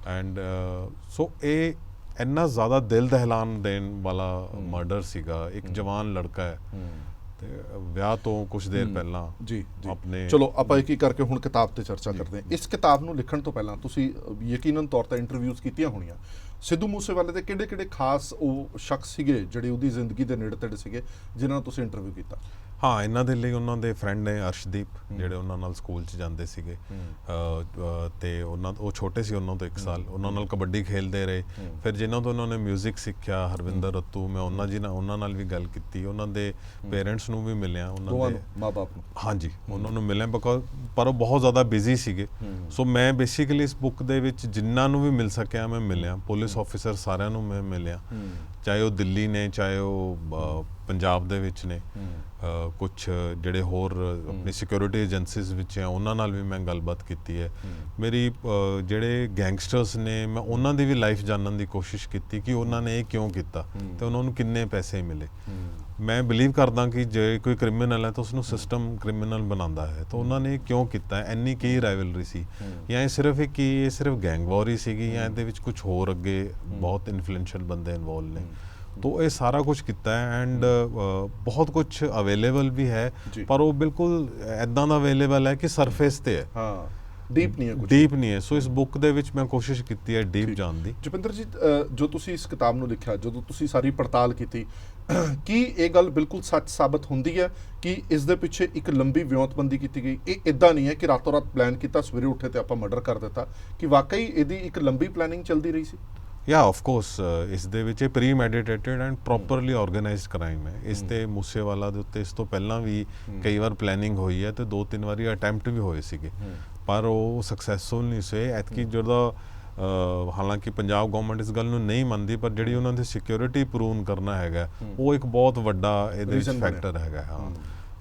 ਐਂਡ ਸੋ ਇਹ ਇੰਨਾ ਜ਼ਿਆਦਾ ਦਿਲ ਦਹਿਲਾਨ ਦੇਣ ਵਾਲਾ ਮਰਡਰ ਸੀਗਾ। ਇੱਕ ਜਵਾਨ ਲੜਕਾ ਹੈ ਤੇ ਵਿਆਹ ਤੋਂ ਕੁਝ ਦੇਰ ਪਹਿਲਾਂ ਜੀ ਆਪਣੇ। ਚਲੋ ਆਪਾਂ ਇੱਕ ਹੀ ਕਰਕੇ ਹੁਣ ਕਿਤਾਬ ਤੇ ਚਰਚਾ ਕਰਦੇ ਹਾਂ। ਇਸ ਕਿਤਾਬ ਨੂੰ ਲਿਖਣ ਤੋਂ ਪਹਿਲਾਂ ਤੁਸੀਂ ਯਕੀਨਨ ਤੌਰ ਤੇ ਇੰਟਰਵਿਊਜ਼ ਕੀਤੀਆਂ ਹੋਣੀਆਂ। ਸਿੱਧੂ ਮੂਸੇਵਾਲੇ ਦੇ ਕਿਹੜੇ ਖਾਸ ਉਹ ਸ਼ਖਸ ਸੀਗੇ ਜਿਹੜੇ ਉਹਦੀ ਜ਼ਿੰਦਗੀ ਦੇ ਨੇੜੇ ਤੇੜੇ ਸੀਗੇ ਜਿਨ੍ਹਾਂ ਨੂੰ ਤੁਸੀਂ ਇੰਟਰਵਿਊ ਕੀਤਾ? ਹਾਂ, ਇਹਨਾਂ ਦੇ ਲਈ ਉਹਨਾਂ ਦੇ ਫਰੈਂਡ ਨੇ ਅਰਸ਼ਦੀਪ, ਜਿਹੜੇ ਉਹਨਾਂ ਨਾਲ ਸਕੂਲ 'ਚ ਜਾਂਦੇ ਸੀਗੇ ਤੇ ਉਹ ਛੋਟੇ ਸੀ ਉਹਨਾਂ ਤੋਂ 1 ਸਾਲ, ਉਹਨਾਂ ਨਾਲ ਕਬੱਡੀ ਖੇਲਦੇ ਰਹੇ। ਫਿਰ ਜਿਨ੍ਹਾਂ ਤੋਂ ਉਹਨਾਂ ਨੇ ਮਿਊਜ਼ਿਕ ਸਿੱਖਿਆ, ਹਰਵਿੰਦਰ ਰੱਤੂ, ਮੈਂ ਉਹਨਾਂ ਨਾਲ ਵੀ ਗੱਲ ਕੀਤੀ, ਉਹਨਾਂ ਦੇ ਪੇਰੈਂਟਸ ਨੂੰ ਵੀ ਮਿਲਿਆ, ਉਹਨਾਂ ਦੇ ਮਾਂ-ਬਾਪ ਨੂੰ। ਹਾਂਜੀ, ਉਹਨਾਂ ਨੂੰ ਮਿਲਿਆ ਪਰ ਉਹ ਬਹੁਤ ਜ਼ਿਆਦਾ ਬਿਜ਼ੀ ਸੀਗੇ। ਸੋ ਮੈਂ ਬੇਸਿਕਲੀ ਇਸ ਬੁੱਕ ਦੇ ਵਿੱਚ ਜਿਨ੍ਹਾਂ ਨੂੰ ਵੀ ਮਿਲ ਸਕਿਆ ਮੈਂ ਮਿਲਿਆ। ਪੁਲਿਸ ਆਫਿਸਰ ਸਾਰਿਆਂ ਨੂੰ ਮੈਂ ਮਿਲਿਆ, ਚਾਹੇ ਉਹ ਦਿੱਲੀ ਨੇ, ਚਾਹੇ ਉਹ ਪੰਜਾਬ ਦੇ ਵਿੱਚ ਨੇ ਕੁਝ ਜਿਹੜੇ ਹੋਰ ਆਪਣੀ ਸਿਕਿਉਰਿਟੀ ਏਜੰਸੀਜ਼ ਵਿੱਚ ਆ ਉਹਨਾਂ ਨਾਲ ਵੀ ਮੈਂ ਗੱਲਬਾਤ ਕੀਤੀ ਹੈ ਮੇਰੀ ਜਿਹੜੇ ਗੈਂਗਸਟਰਸ ਨੇ ਮੈਂ ਉਹਨਾਂ ਦੀ ਵੀ ਲਾਈਫ ਜਾਣਨ ਦੀ ਕੋਸ਼ਿਸ਼ ਕੀਤੀ ਕਿ ਉਹਨਾਂ ਨੇ ਇਹ ਕਿਉਂ ਕੀਤਾ ਤੇ ਉਹਨਾਂ ਨੂੰ ਕਿੰਨੇ ਪੈਸੇ ਮਿਲੇ ਮੈਂ ਬਿਲੀਵ ਕਰਦਾ ਕਿ ਜੇ ਕੋਈ ਕ੍ਰਿਮੀਨਲ ਹੈ ਤਾਂ ਉਸਨੂੰ ਸਿਸਟਮ ਕ੍ਰਿਮੀਨਲ ਬਣਾਉਂਦਾ ਹੈ ਤਾਂ ਉਹਨਾਂ ਨੇ ਕਿਉਂ ਕੀਤਾ ਇੰਨੀ ਕੀ ਰਾਈਵਲਰੀ ਸੀ ਜਾਂ ਇਹ ਸਿਰਫ ਇਹ ਸਿਰਫ ਗੈਂਗ ਵਾਰ ਹੀ ਸੀਗੀ ਜਾਂ ਇਹਦੇ ਵਿੱਚ ਕੁਝ ਹੋਰ ਅੱਗੇ ਬਹੁਤ ਇਨਫਲੂਐਂਸ਼ੀਅਲ ਬੰਦੇ ਇਨਵੋਲਵ ਨੇ तो ये सारा कुछ किया है एंड बहुत कुछ अवेलेबल भी है पर वो बिल्कुल इदां दा अवेलेबल है कि सरफेस ते है ਡੀਪ ਨਹੀਂ ਹੈ ਕੁਝ ਡੀਪ ਨਹੀਂ ਹੈ ਸੋ ਇਸ ਬੁੱਕ ਦੇ ਵਿੱਚ ਮੈਂ ਕੋਸ਼ਿਸ਼ ਕੀਤੀ ਹੈ ਡੀਪ ਜਾਣ ਦੀ ਜਪਿੰਦਰ ਜੀ ਜੋ ਤੁਸੀਂ ਇਸ ਕਿਤਾਬ ਨੂੰ ਲਿਖਿਆ ਜਦੋਂ ਤੁਸੀਂ ਸਾਰੀ ਪੜਤਾਲ ਕੀਤੀ ਕੀ ਇਹ ਗੱਲ ਬਿਲਕੁਲ ਸੱਚ ਸਾਬਤ ਹੁੰਦੀ ਹੈ ਕਿ ਇਸ ਦੇ ਪਿੱਛੇ ਇੱਕ ਲੰਬੀ ਵਿਉਂਤਬੰਦੀ ਕੀਤੀ ਗਈ ਇਹ ਇਦਾਂ ਨਹੀਂ ਹੈ ਕਿ ਰਾਤੋਂ ਰਾਤ ਪਲਾਨ ਕੀਤਾ ਸਵੇਰੇ ਉੱਠੇ ਤੇ ਆਪਾਂ ਮਰਡਰ ਕਰ ਦਿੱਤਾ ਕਿ ਵਾਕਈ ਇਹਦੀ ਇੱਕ ਲੰਬੀ ਪਲੈਨਿੰਗ ਚੱਲਦੀ ਰਹੀ ਸੀ Yeah, of course. ਇਸ ਦੇ ਵਿੱਚ ਪ੍ਰੀਮੈਡੀਟੇਟਡ ਐਂਡ ਪ੍ਰੋਪਰਲੀ ਆਰਗੇਨਾਈਜ਼ਡ ਕ੍ਰਾਈਮ ਹੈ ਇਸ ਤੇ ਮੂਸੇਵਾਲਾ ਦੇ ਉੱਤੇ ਇਸ ਤੋਂ ਪਹਿਲਾਂ ਵੀ ਕਈ ਵਾਰ ਪਲੈਨਿੰਗ ਹੋਈ ਹੈ ਤੇ 2-3 ਵਾਰੀ ਅਟੈਂਪਟ ਵੀ ਹੋਏ ਸੀਗੇ ਪਰ ਉਹ ਸਕਸੈਸਫੁਲ ਨਹੀਂ ਸੀ ਐਤਕੀ ਜਦੋਂ ਹਾਲਾਂਕਿ ਪੰਜਾਬ ਗਵਰਨਮੈਂਟ ਇਸ ਗੱਲ ਨੂੰ ਨਹੀਂ ਮੰਨਦੀ ਪਰ ਜਿਹੜੀ ਉਹਨਾਂ ਦੀ ਸਿਕਿਉਰਿਟੀ ਪ੍ਰੂਵ ਕਰਨਾ ਹੈਗਾ ਉਹ ਇੱਕ ਬਹੁਤ ਵੱਡਾ ਇਹਦੇ ਵਿੱਚ ਫੈਕਟਰ ਹੈਗਾ ਹਾਂ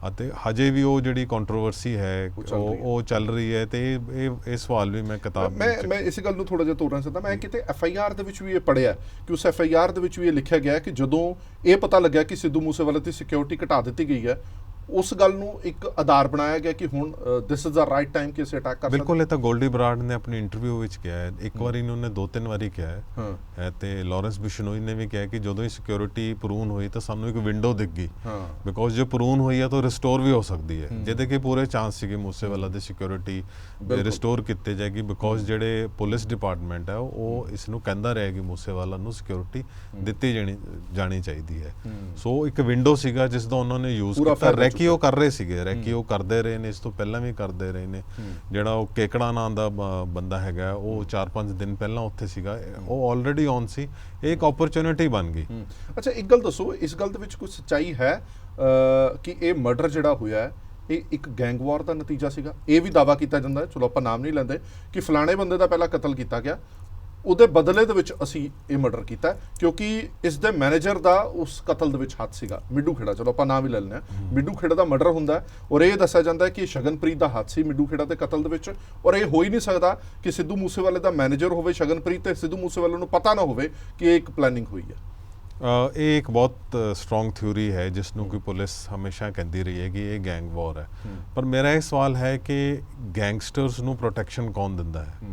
ਅਤੇ ਹਜੇ ਵੀ ਉਹ ਜਿਹੜੀ ਕੰਟਰੋਵਰਸੀ ਹੈ ਉਹ ਚੱਲ ਰਹੀ ਹੈ ਤੇ ਇਹ ਸਵਾਲ ਵੀ ਮੈਂ ਕਿਤਾਬ ਮੈਂ ਇਸ ਗੱਲ ਨੂੰ ਥੋੜਾ ਜਿਹਾ ਤੋੜਨਾ ਚਾਹੁੰਦਾ ਮੈਂ ਕਿਤੇ FIR ਦੇ ਵਿੱਚ ਵੀ ਇਹ ਪੜ੍ਹਿਆ ਕਿ ਉਸ FIR ਦੇ ਵਿੱਚ ਵੀ ਇਹ ਲਿਖਿਆ ਗਿਆ ਕਿ ਜਦੋਂ ਇਹ ਪਤਾ ਲੱਗਿਆ ਕਿ ਸਿੱਧੂ ਮੂਸੇਵਾਲੇ ਦੀ ਸਿਕਿਉਰਿਟੀ ਘਟਾ ਦਿੱਤੀ ਗਈ ਹੈ ਉਸ ਗੱਲ ਨੂੰ ਇੱਕ ਆਧਾਰ ਬਣਾਇਆ ਗਿਆ ਕਿ ਹੁਣ this is the right time ਕਿ ਅਸੀਂ ਅਟੈਕ ਕਰ ਸਕਦੇ ਬਿਲਕੁਲ ਇਹ ਤਾਂ ਗੋਲਡੀ ਬਰਾੜ ਨੇ ਆਪਣੀ ਇੰਟਰਵਿਊ ਵਿੱਚ ਕਿਹਾ ਹੈ ਇੱਕ ਵਾਰੀ ਨਹੀਂ ਉਹਨੇ 2-3 ਵਾਰੀ ਕਿਹਾ ਹੈ ਤੇ ਲਾਰੈਂਸ ਬਿਸ਼ਨੋਈ ਨੇ ਵੀ ਕਿਹਾ ਕਿ ਜਦੋਂ ਇਹ ਸਿਕਿਉਰਿਟੀ ਪ੍ਰੂਵ ਹੋਈ ਤਾਂ ਸਾਨੂੰ ਇੱਕ ਵਿੰਡੋ ਦਿਖ ਗਈ ਬਿਕੋਜ਼ ਜੇ ਪ੍ਰੂਵ ਹੋਈ ਹੈ ਤਾਂ ਰਿਸਟੋਰ ਵੀ ਹੋ ਸਕਦੀ ਹੈ ਜਿਹਦੇ ਕਿ ਪੂਰੇ ਚਾਂਸ ਸੀਗੇ ਮੂਸੇਵਾਲਾ ਦੀ ਸਿਕਿਉਰਿਟੀ ਰਿਸਟੋਰ ਕੀਤੇ ਜਾਏਗੀ ਬਿਕੋਜ਼ ਜਿਹੜੇ ਪੁਲਿਸ ਡਿਪਾਰਟਮੈਂਟ ਹੈ ਉਹ ਇਸ ਨੂੰ ਕਹਿੰਦਾ ਰਿਹਾ ਕਿ ਮੂਸੇਵਾਲਾ ਨੂੰ ਸਿਕਿਉਰਿਟੀ ਦਿੱਤੀ ਜਾਣੀ ਚਾਹੀਦੀ ਹੈ ਸੋ ਇੱਕ ਵਿੰਡੋ ਸੀਗਾ ਜਿਸ ਦਾ ਉਹਨਾਂ ਨੇ ਯੂਜ਼ ਕੀਤਾ ਰੈਕੀ ਉਹ ਕਰ ਰਹੇ ਸੀਗੇ ਰੈਕੀ ਉਹ ਕਰਦੇ ਰਹੇ ਨੇ ਇਸ ਤੋਂ ਪਹਿਲਾਂ ਵੀ ਕਰਦੇ ਰਹੇ ਨੇ ਜਿਹੜਾ ਉਹ ਕੇਕੜਾ ਨਾਂ ਦਾ ਬੰਦਾ ਹੈਗਾ ਉਹ 4-5 ਦਿਨ ਪਹਿਲਾਂ ਉੱਥੇ ਸੀਗਾ ਉਹ ਆਲਰੇਡੀ ਔਨ ਸੀ ਇਹ ਇੱਕ ਓਪਰਚੁਨਿਟੀ ਬਣ ਗਈ ਅੱਛਾ ਇੱਕ ਗੱਲ ਦੱਸੋ ਇਸ ਗੱਲ ਦੇ ਵਿੱਚ ਕੋਈ ਸੱਚਾਈ ਹੈ ਕਿ ਇਹ ਮਰਡਰ ਜਿਹੜਾ ਹੋਇਆ ਹੈ ਇਹ ਇੱਕ ਗੈਂਗ ਵਾਰ ਦਾ ਨਤੀਜਾ ਸੀਗਾ ਇਹ ਵੀ ਦਾਅਵਾ ਕੀਤਾ ਜਾਂਦਾ ਹੈ ਚਲੋ ਆਪਾਂ ਨਾਮ ਨਹੀਂ ਲੈਂਦੇ ਕਿ ਫਲਾਣੇ ਬੰਦੇ ਦਾ ਪਹਿਲਾਂ ਕਤਲ ਕੀਤਾ ਗਿਆ ਉਹਦੇ ਬਦਲੇ ਦੇ ਵਿੱਚ ਅਸੀਂ ਇਹ ਮਰਡਰ ਕੀਤਾ ਕਿਉਂਕਿ ਇਸ ਦੇ ਮੈਨੇਜਰ ਦਾ ਉਸ ਕਤਲ ਦੇ ਵਿੱਚ ਹੱਥ ਸੀਗਾ ਮਿੱਡੂ ਖੇੜਾ ਚਲੋ ਆਪਾਂ ਨਾਮ ਹੀ ਲੈ ਲੈਂਦੇ ਹਾਂ ਮਿੱਡੂ ਖੇੜਾ ਦਾ ਮਰਡਰ ਹੁੰਦਾ ਔਰ ਇਹ ਦੱਸਿਆ ਜਾਂਦਾ ਹੈ ਕਿ ਸ਼ਗਨਪ੍ਰੀਤ ਦਾ ਹੱਥ ਸੀ ਮਿੱਡੂ ਖੇੜਾ ਦੇ ਕਤਲ ਦੇ ਵਿੱਚ ਔਰ ਇਹ ਹੋ ਹੀ ਨਹੀਂ ਸਕਦਾ ਕਿ ਸਿੱਧੂ ਮੂਸੇਵਾਲੇ ਦਾ ਮੈਨੇਜਰ ਹੋਵੇ ਸ਼ਗਨਪ੍ਰੀਤ ਤੇ ਸਿੱਧੂ ਮੂਸੇਵਾਲੇ ਨੂੰ ਪਤਾ ਨਾ ਹੋਵੇ ਕਿ ਇਹ ਇੱਕ ਪਲੈਨਿੰਗ ਹੋਈ ਹੈ ਇਹ ਇੱਕ ਬਹੁਤ ਸਟਰੋਂਗ ਥਿਊਰੀ ਹੈ ਜਿਸ ਨੂੰ ਕਿ ਪੁਲਿਸ ਹਮੇਸ਼ਾ ਕਹਿੰਦੀ ਰਹੀ ਹੈ ਕਿ ਇਹ ਗੈਂਗ ਵਾਰ ਹੈ ਪਰ ਮੇਰਾ ਇਹ ਸਵਾਲ ਹੈ ਕਿ ਗੈਂਗਸਟਰਸ ਨੂੰ ਪ੍ਰੋਟੈਕਸ਼ਨ ਕੌਣ ਦਿੰਦਾ ਹੈ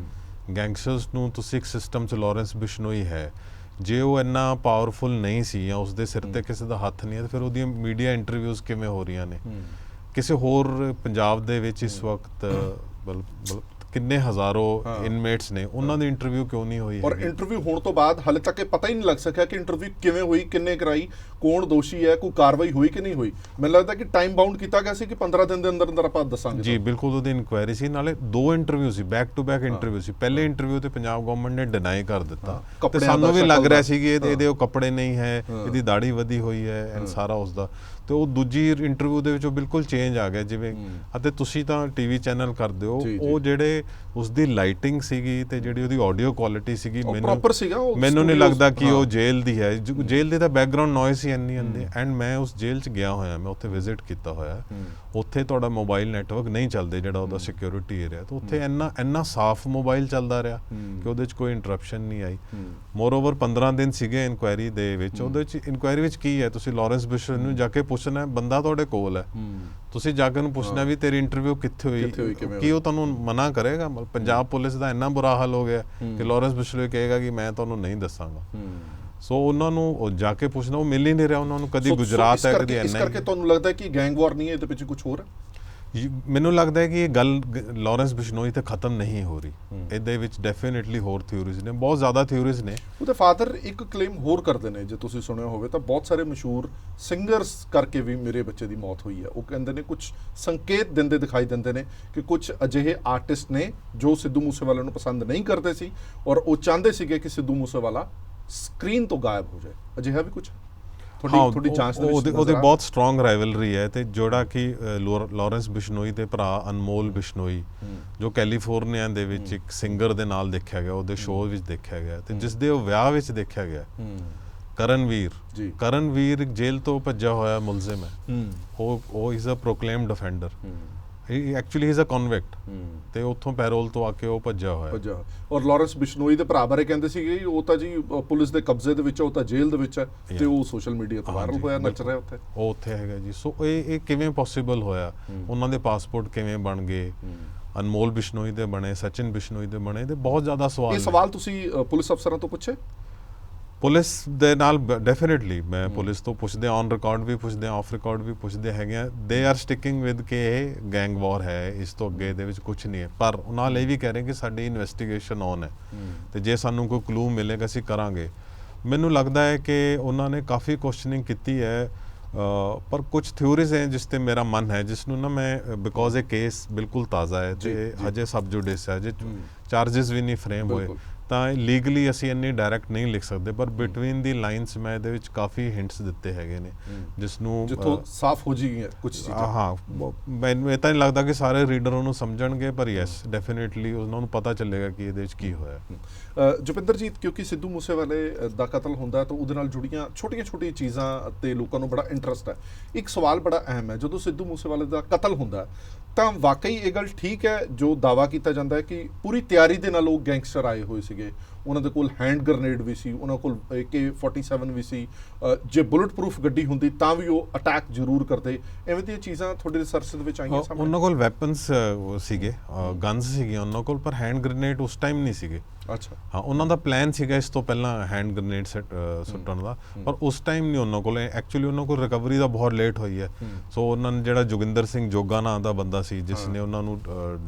ਗੈਂਗਸਟਰਸ ਨੂੰ ਤੁਸੀਂ ਇੱਕ ਸਿਸਟਮ 'ਚ ਲਾਰੈਂਸ ਬਿਸ਼ਨੋਈ ਹੈ ਜੇ ਉਹ ਇੰਨਾ ਪਾਵਰਫੁਲ ਨਹੀਂ ਸੀ ਜਾਂ ਉਸਦੇ ਸਿਰ ਤੇ ਕਿਸੇ ਦਾ ਹੱਥ ਨਹੀਂ ਹੈ ਤਾਂ ਫਿਰ ਉਹਦੀਆਂ ਮੀਡੀਆ ਇੰਟਰਵਿਊਜ਼ ਕਿਵੇਂ ਹੋ ਰਹੀਆਂ ਨੇ ਕਿਸੇ ਹੋਰ ਪੰਜਾਬ ਦੇ ਵਿੱਚ ਇਸ ਵਕਤ ਕਿੰਨੇ ਹਜ਼ਾਰੋ ਇਨਮੇਟਸ ਨੇ ਉਹਨਾਂ ਦੀ ਇੰਟਰਵਿਊ ਕਿਉਂ ਨਹੀਂ ਹੋਈ ਔਰ ਇੰਟਰਵਿਊ ਹੋਣ ਤੋਂ ਬਾਅਦ ਹਾਲੇ ਤੱਕ ਇਹ ਪਤਾ ਹੀ ਨਹੀਂ ਲੱਗ ਸਕਿਆ ਕਿ ਇੰਟਰਵਿਊ ਕਿਵੇਂ ਹੋਈ ਕਿੰਨੇ ਕਰਾਈ ਕੌਣ ਦੋਸ਼ੀ ਹੈ ਕੋਈ ਕਾਰਵਾਈ ਹੋਈ ਕਿ ਨਹੀਂ ਹੋਈ ਮੈਨੂੰ ਲੱਗਦਾ ਕਿ ਟਾਈਮ ਬਾਉਂਡ ਕੀਤਾ ਗਿਆ ਸੀ ਕਿ 15 ਦਿਨ ਦੇ ਅੰਦਰ ਅੰਦਰ ਆਪਾਂ ਦੱਸਾਂਗੇ ਜੀ ਬਿਲਕੁਲ ਉਹਦੀ ਇਨਕੁਆਇਰੀ ਸੀ ਨਾਲੇ 2 ਇੰਟਰਵਿਊ ਸੀ ਬੈਕ ਟੂ ਬੈਕ ਇੰਟਰਵਿਊ ਸੀ ਪਹਿਲੇ ਇੰਟਰਵਿਊ ਤੇ ਪੰਜਾਬ ਗਵਰਨਮੈਂਟ ਨੇ ਡਿਨਾਈ ਕਰ ਦਿੱਤਾ ਤੇ ਸਾਨੂੰ ਵੀ ਲੱਗ ਰਿਹਾ ਸੀ ਕਿ ਇਹਦੇ ਉਹ ਕੱਪੜੇ ਨਹੀਂ ਹੈ ਇਹਦੀ ਦਾੜੀ ਵਧੀ ਹੋਈ ਹੈ ਐਂਡ ਸਾਰਾ ਉਸਦਾ ਤੇ ਉਹ ਦੂਜੀ ਇੰਟਰਵਿਊ ਦੇ ਵਿੱਚ ਉਹ ਬਿਲਕੁਲ ਚੇਂਜ ਆ ਗਿਆ ਜਿਵੇਂ ਅਤੇ ਤੁਸੀਂ ਤਾਂ ਟੀਵੀ ਚੈਨਲ ਕਰਦੇ ਹੋ ਉਹ ਜਿਹੜੇ ਉਸਦੀ ਲਾਈਟਿੰਗ ਸੀਗੀ ਤੇ ਜਿਹੜੀ ਉਹਦੀ ਆਡੀਓ ਕੁਆਲਿਟੀ ਸੀਗੀ ਮੈਨੂੰ ਨਹੀਂ ਲੱਗਦਾ ਕਿ ਉਹ ਜੇਲ੍ਹ ਦੀ ਹੈ ਜੇਲ੍ਹ ਦੀ ਤਾਂ ਬੈਕਗ੍ਰਾਉਂਡ ਨੋਇਸ ਹੀ ਇੰਨੀ ਆਉਂਦੀ ਐਂਡ ਮੈਂ ਉਸ ਜੇਲ੍ਹ 'ਚ ਗਿਆ ਹੋਇਆ ਮੈਂ ਉੱਥੇ ਵਿਜ਼ਿਟ ਕੀਤਾ ਹੋਇਆ ਉੱਥੇ ਤੁਹਾਡਾ ਮੋਬਾਈਲ ਨੈਟਵਰਕ ਨਹੀਂ ਚੱਲਦੇ ਜਿਹੜਾ ਉਹਦਾ ਸਿਕਿਉਰਿਟੀ ਏਰੀਆ ਤਾਂ ਉੱਥੇ ਇੰਨਾ ਸਾਫ਼ ਮੋਬਾਈਲ ਚੱਲਦਾ ਰਿਹਾ ਕਿ ਉਹਦੇ 'ਚ ਕੋਈ ਇੰਟਰਪਸ਼ਨ ਨਹੀਂ ਆਈ ਮੋਰ ਓਵਰ 15 ਦਿਨ ਸੀਗੇ ਇਨਕੁਆਇਰੀ ਦੇ ਵਿੱਚ ਉਹਦੇ 'ਚ ਇਨਕੁਆਇਰੀ ਵਿੱਚ ਕੀ ਹੈ ਤੁਸੀਂ ਲਾਰੈਂਸ ਬਿਸ਼ਨੋਈ ਨੂੰ ਜਾ ਕੇ ਪੁੱਛਣਾ ਬੰਦਾ ਤੁਹਾਡੇ ਕੋਲ ਹੈ ਤੁਸੀਂ ਜਾ ਕੇ ਉਹਨੂੰ ਪੁੱਛਣਾ ਵੀ ਤੇਰੀ ਇੰਟਰਵਿਊ ਕਿੱਥੇ ਹੋਈ ਕੀ ਉਹ ਤੁਹਾਨੂੰ ਮਨਾ ਕਰੇਗਾ ਪੰਜਾਬ ਪੁਲਿਸ ਦਾ ਇੰਨਾ ਬੁਰਾ ਹਾਲ ਹੋ ਗਿਆ ਕਿ ਲਾਰੈਂਸ ਬਿਸ਼ਨੋਈ ਕਹੇਗਾ ਕਿ ਮੈਂ ਤੁਹਾਨੂੰ ਨਹੀਂ ਦੱਸਾਂਗਾ ਸੋ ਉਹਨਾਂ ਨੂੰ ਜਾ ਕੇ ਪੁੱਛਣਾ ਉਹ ਮਿਲ ਹੀ ਨਹੀਂ ਰਿਹਾ ਉਹਨਾਂ ਨੂੰ ਕਦੀ ਗੁਜਰਾਤ ਹੈ ਕਦੀ ਇਸ ਕਰਕੇ ਤੁਹਾਨੂੰ ਲੱਗਦਾ ਕਿ ਗੈਂਗ ਵਾਰ ਨਹੀਂ ਹੈ ਇਹਦੇ ਪਿੱਛੇ ਕੁਝ ਹੋਰ ਮੈਨੂੰ ਲੱਗਦਾ ਹੈ ਕਿ ਇਹ ਗੱਲ ਲਾਰੈਂਸ ਬਿਸ਼ਨੋਈ ਤੇ ਖਤਮ ਨਹੀਂ ਹੋ ਰਹੀ ਇਹਦੇ ਵਿੱਚ ਡੈਫੀਨਿਟਲੀ ਹੋਰ ਥਿਊਰੀਜ਼ ਨੇ ਬਹੁਤ ਜ਼ਿਆਦਾ ਥਿਊਰੀਜ਼ ਨੇ ਉਹਦੇ ਫਾਦਰ ਇੱਕ ਕਲੇਮ ਹੋਰ ਕਰਦੇ ਨੇ ਜੇ ਤੁਸੀਂ ਸੁਣਿਆ ਹੋਵੇ ਤਾਂ ਬਹੁਤ ਸਾਰੇ ਮਸ਼ਹੂਰ ਸਿੰਗਰਸ ਕਰਕੇ ਵੀ ਮੇਰੇ ਬੱਚੇ ਦੀ ਮੌਤ ਹੋਈ ਹੈ ਉਹ ਕਹਿੰਦੇ ਨੇ ਕੁਝ ਸੰਕੇਤ ਦਿਖਾਈ ਦਿੰਦੇ ਨੇ ਕਿ ਕੁਝ ਅਜਿਹੇ ਆਰਟਿਸਟ ਨੇ ਜੋ ਸਿੱਧੂ ਮੂਸੇਵਾਲਾ ਨੂੰ ਪਸੰਦ ਨਹੀਂ ਕਰਦੇ ਸੀ ਔਰ ਉਹ ਚਾਹੁੰਦੇ ਸੀਗੇ ਕਿ ਸਿੱਧੂ ਮੂਸੇਵਾਲਾ ਸਕਰੀਨ ਤੋਂ ਗਾਇਬ ਹੋ ਜਾਏ ਅਜਿਹਾ ਵੀ ਕੁਝ ਥੋੜੀ ਜਾਂਚ ਦੇ ਵਿੱਚ ਉਹਦੀ ਬਹੁਤ ਸਟਰੋਂਗ ਰਾਈਵਲਰੀ ਹੈ ਤੇ ਜਿਹੜਾ ਕਿ ਲਾਰੈਂਸ ਬਿਸ਼ਨੋਈ ਦੇ ਭਰਾ ਅਨਮੋਲ ਬਿਸ਼ਨੋਈ ਜੋ ਕੈਲੀਫੋਰਨੀਆ ਦੇ ਵਿੱਚ ਇੱਕ ਸਿੰਗਰ ਦੇ ਨਾਲ ਦੇਖਿਆ ਗਿਆ ਉਹਦੇ ਸ਼ੋਅ ਵਿੱਚ ਦੇਖਿਆ ਗਿਆ ਤੇ ਜਿਸ ਦੇ ਉਹ ਵਿਆਹ ਵਿੱਚ ਦੇਖਿਆ ਗਿਆ ਕਰਨਵੀਰ ਜੀ। ਕਰਨਵੀਰ ਜੇਲ੍ਹ ਤੋਂ ਭੱਜਿਆ ਹੋਇਆ ਮੁਲਜ਼ਮ ਹੈ। ਉਹ is a proclaimed offender. He actually is a convict ਤੇ ਉੱਥੋਂ ਪੈਰੋਲ ਤੋਂ ਆ ਕੇ ਉਹ ਭੱਜਿਆ ਹੋਇਆ। ਔਰ ਲਾਰੈਂਸ ਬਿਸ਼ਨੋਈ ਦੇ ਭਰਾ ਬਾਰੇ ਕਹਿੰਦੇ ਸੀਗੇ ਉਹ ਤਾਂ ਜੀ ਪੁਲਿਸ ਦੇ ਕਬਜ਼ੇ ਦੇ ਵਿੱਚ, ਉਹ ਤਾਂ ਜੇਲ੍ਹ ਦੇ ਵਿੱਚ ਹੈ ਤੇ ਉਹ ਸੋਸ਼ਲ ਮੀਡੀਆ ਤੇ ਵਾਇਰਲ ਹੋਇਆ, ਨੱਚ ਰਿਹਾ ਉੱਥੇ। ਉਹ ਉੱਥੇ ਹੈਗਾ ਜੀ। ਸੋ ਇਹ ਕਿਵੇਂ ਪੋਸੀਬਲ ਹੋਇਆ? ਉਹਨਾਂ ਦੇ ਪਾਸਪੋਰਟ ਕਿਵੇਂ ਬਣ ਗਏ? ਅਨਮੋਲ ਬਿਸ਼ਨੋਈ ਦੇ ਬਣੇ, ਸਚਿਨ ਬਿਸ਼ਨੋਈ ਦੇ ਬਣੇ, ਤੇ ਬਹੁਤ ਜ਼ਿਆਦਾ ਸਵਾਲ। ਇਹ ਸਵਾਲ ਤੁਸੀਂ ਪੁਲਿਸ ਅਫਸਰਾਂ ਤੋਂ ਪੁੱਛੇ? ਪੁਲਿਸ ਦੇ ਨਾਲ ਡੈਫੀਨੇਟਲੀ ਮੈਂ ਪੁਲਿਸ ਤੋਂ ਪੁੱਛਦੇ, ਔਨ ਰਿਕਾਰਡ ਵੀ ਪੁੱਛਦੇ, ਆਫ ਰਿਕਾਰਡ ਵੀ ਪੁੱਛਦੇ ਹੈਗੇ ਆ। ਦੇ ਆਰ ਸਟਿਕਿੰਗ ਵਿਦ ਕਿ ਇਹ ਗੈਂਗ ਵਾਰ ਹੈ, ਇਸ ਤੋਂ ਅੱਗੇ ਇਹਦੇ ਵਿੱਚ ਕੁਝ ਨਹੀਂ ਹੈ। ਪਰ ਉਹਨਾਂ ਲਈ ਵੀ ਕਹਿ ਰਹੇ ਕਿ ਸਾਡੀ ਇਨਵੈਸਟੀਗੇਸ਼ਨ ਔਨ ਹੈ ਤੇ ਜੇ ਸਾਨੂੰ ਕੋਈ ਕਲੂ ਮਿਲੇਗਾ ਅਸੀਂ ਕਰਾਂਗੇ। ਮੈਨੂੰ ਲੱਗਦਾ ਹੈ ਕਿ ਉਹਨਾਂ ਨੇ ਕਾਫੀ ਕੁਐਸਚਨਿੰਗ ਕੀਤੀ ਹੈ, ਪਰ ਕੁਝ ਥਿਊਰੀਜ਼ ਹੈ ਜਿਸ ਤੇ ਮੇਰਾ ਮਨ ਹੈ, ਜਿਸ ਨੂੰ ਨਾ ਮੈਂ ਬਿਕੋਜ਼ ਇਹ ਕੇਸ ਬਿਲਕੁਲ ਤਾਜ਼ਾ ਹੈ ਤੇ ਹਜੇ ਸਬ ਜੁਡਿਸ ਹੈ, ਹਜੇ ਚਾਰजेस ਵੀ ਨਹੀਂ ਫਰੇਮ ਹੋਏ, ਤਾਂ ਲੀਗਲੀ ਅਸੀਂ ਇੰਨੀ ਡਾਇਰੈਕਟ ਨਹੀਂ ਲਿਖ ਸਕਦੇ। ਪਰ ਬਿਟਵੀਨ ਦੀ ਲਾਈਨਸ ਮੈਂ ਇਹਦੇ ਵਿੱਚ ਕਾਫੀ ਹਿੰਟਸ ਦਿੱਤੇ ਹੈਗੇ ਨੇ ਜਿਸ ਨੂੰ ਜਿੱਥੋਂ ਸਾਫ਼ ਹੋ ਜਾਈਆਂ ਕੁਝ ਚੀਜ਼ਾਂ। ਹਾਂ, ਮੈਨੂੰ ਇਹ ਤਾਂ ਨਹੀਂ ਲੱਗਦਾ ਕਿ ਸਾਰੇ ਰੀਡਰ ਉਹਨੂੰ ਸਮਝਣਗੇ, ਪਰ ਯੈਸ ਡੈਫੀਨੇਟਲੀ ਉਹਨਾਂ ਨੂੰ ਪਤਾ ਚੱਲੇਗਾ ਕਿ ਇਹਦੇ ਵਿੱਚ ਕੀ ਹੋਇਆ। ਜੋਪਿੰਦਰਜੀਤ, ਕਿਉਂਕਿ ਸਿੱਧੂ ਮੂਸੇਵਾਲੇ ਦਾ ਕਤਲ ਹੁੰਦਾ ਤਾਂ ਉਹਦੇ ਨਾਲ ਜੁੜੀਆਂ ਛੋਟੀਆਂ-ਛੋਟੀਆਂ ਚੀਜ਼ਾਂ ਤੇ ਲੋਕਾਂ ਨੂੰ ਬੜਾ ਇੰਟਰਸਟ ਹੈ। ਇੱਕ ਸਵਾਲ ਬੜਾ ਅਹਿਮ ਹੈ, ਜਦੋਂ ਸਿੱਧੂ ਮੂਸੇਵਾਲੇ ਦਾ ਕਤਲ ਹੁੰਦਾ ਤਾਂ ਵਾਕਈ ਇਹ ਗੱਲ ਠੀਕ ਹੈ ਜੋ ਦਾਅਵਾ ਕੀਤਾ ਜਾਂਦਾ ਹੈ ਕਿ ਪੂਰੀ ਤਿਆਰੀ ਦੇ ਨਾਲ ਉਹ ਗੈਂਗਸਟਰ ਆਏ ਹੋਏ ਸੀਗੇ, ਉਹਨਾਂ ਦੇ ਕੋਲ ਹੈਂਡ ਗ੍ਰੇਨੇਡ ਵੀ ਸੀ, ਉਹਨਾਂ ਕੋਲ AK-47 ਵੀ ਸੀ, ਜੇ ਬੁਲਟ ਪ੍ਰੂਫ ਗੱਡੀ ਹੁੰਦੀ ਤਾਂ ਵੀ ਉਹ ਅਟੈਕ ਜ਼ਰੂਰ ਕਰਦੇ। ਐਵੇਂ ਦੀਆਂ ਚੀਜ਼ਾਂ ਤੁਹਾਡੇ ਰਿਸਰਚ ਦੇ ਵਿੱਚ ਆਈਆਂ ਸਾਹਮਣੇ? ਉਹਨਾਂ ਕੋਲ ਵੈਪਨਸ ਸੀਗੇ, ਗਨਸ ਸੀਗੀਆਂ ਉਹਨਾਂ ਕੋਲ, ਪਰ ਹੈਂਡ ਗ੍ਰੇਨੇਡ ਉਸ ਟਾਈਮ ਨਹੀਂ ਸੀਗੇ। ਅੱਛਾ। ਹਾਂ, ਉਹਨਾਂ ਦਾ ਪਲਾਨ ਸੀਗਾ ਇਸ ਤੋਂ ਪਹਿਲਾਂ ਹੈਂਡ ਗ੍ਰੇਨੇਡ ਸੁੱਟਣ ਦਾ, ਪਰ ਉਸ ਟਾਈਮ ਨਹੀਂ ਉਹਨਾਂ ਕੋਲ। ਐਕਚੁਅਲੀ ਉਹਨਾਂ ਕੋਲ ਰਿਕਵਰੀ ਦਾ ਬਹੁਤ ਲੇਟ ਹੋਈ ਹੈ। ਸੋ ਉਹਨਾਂ ਨੇ ਜਿਹੜਾ ਜੋਗਿੰਦਰ ਸਿੰਘ ਜੋਗਾ ਨਾਂ ਦਾ ਬੰਦਾ ਸੀ ਜਿਸ ਨੇ ਉਹਨਾਂ ਨੂੰ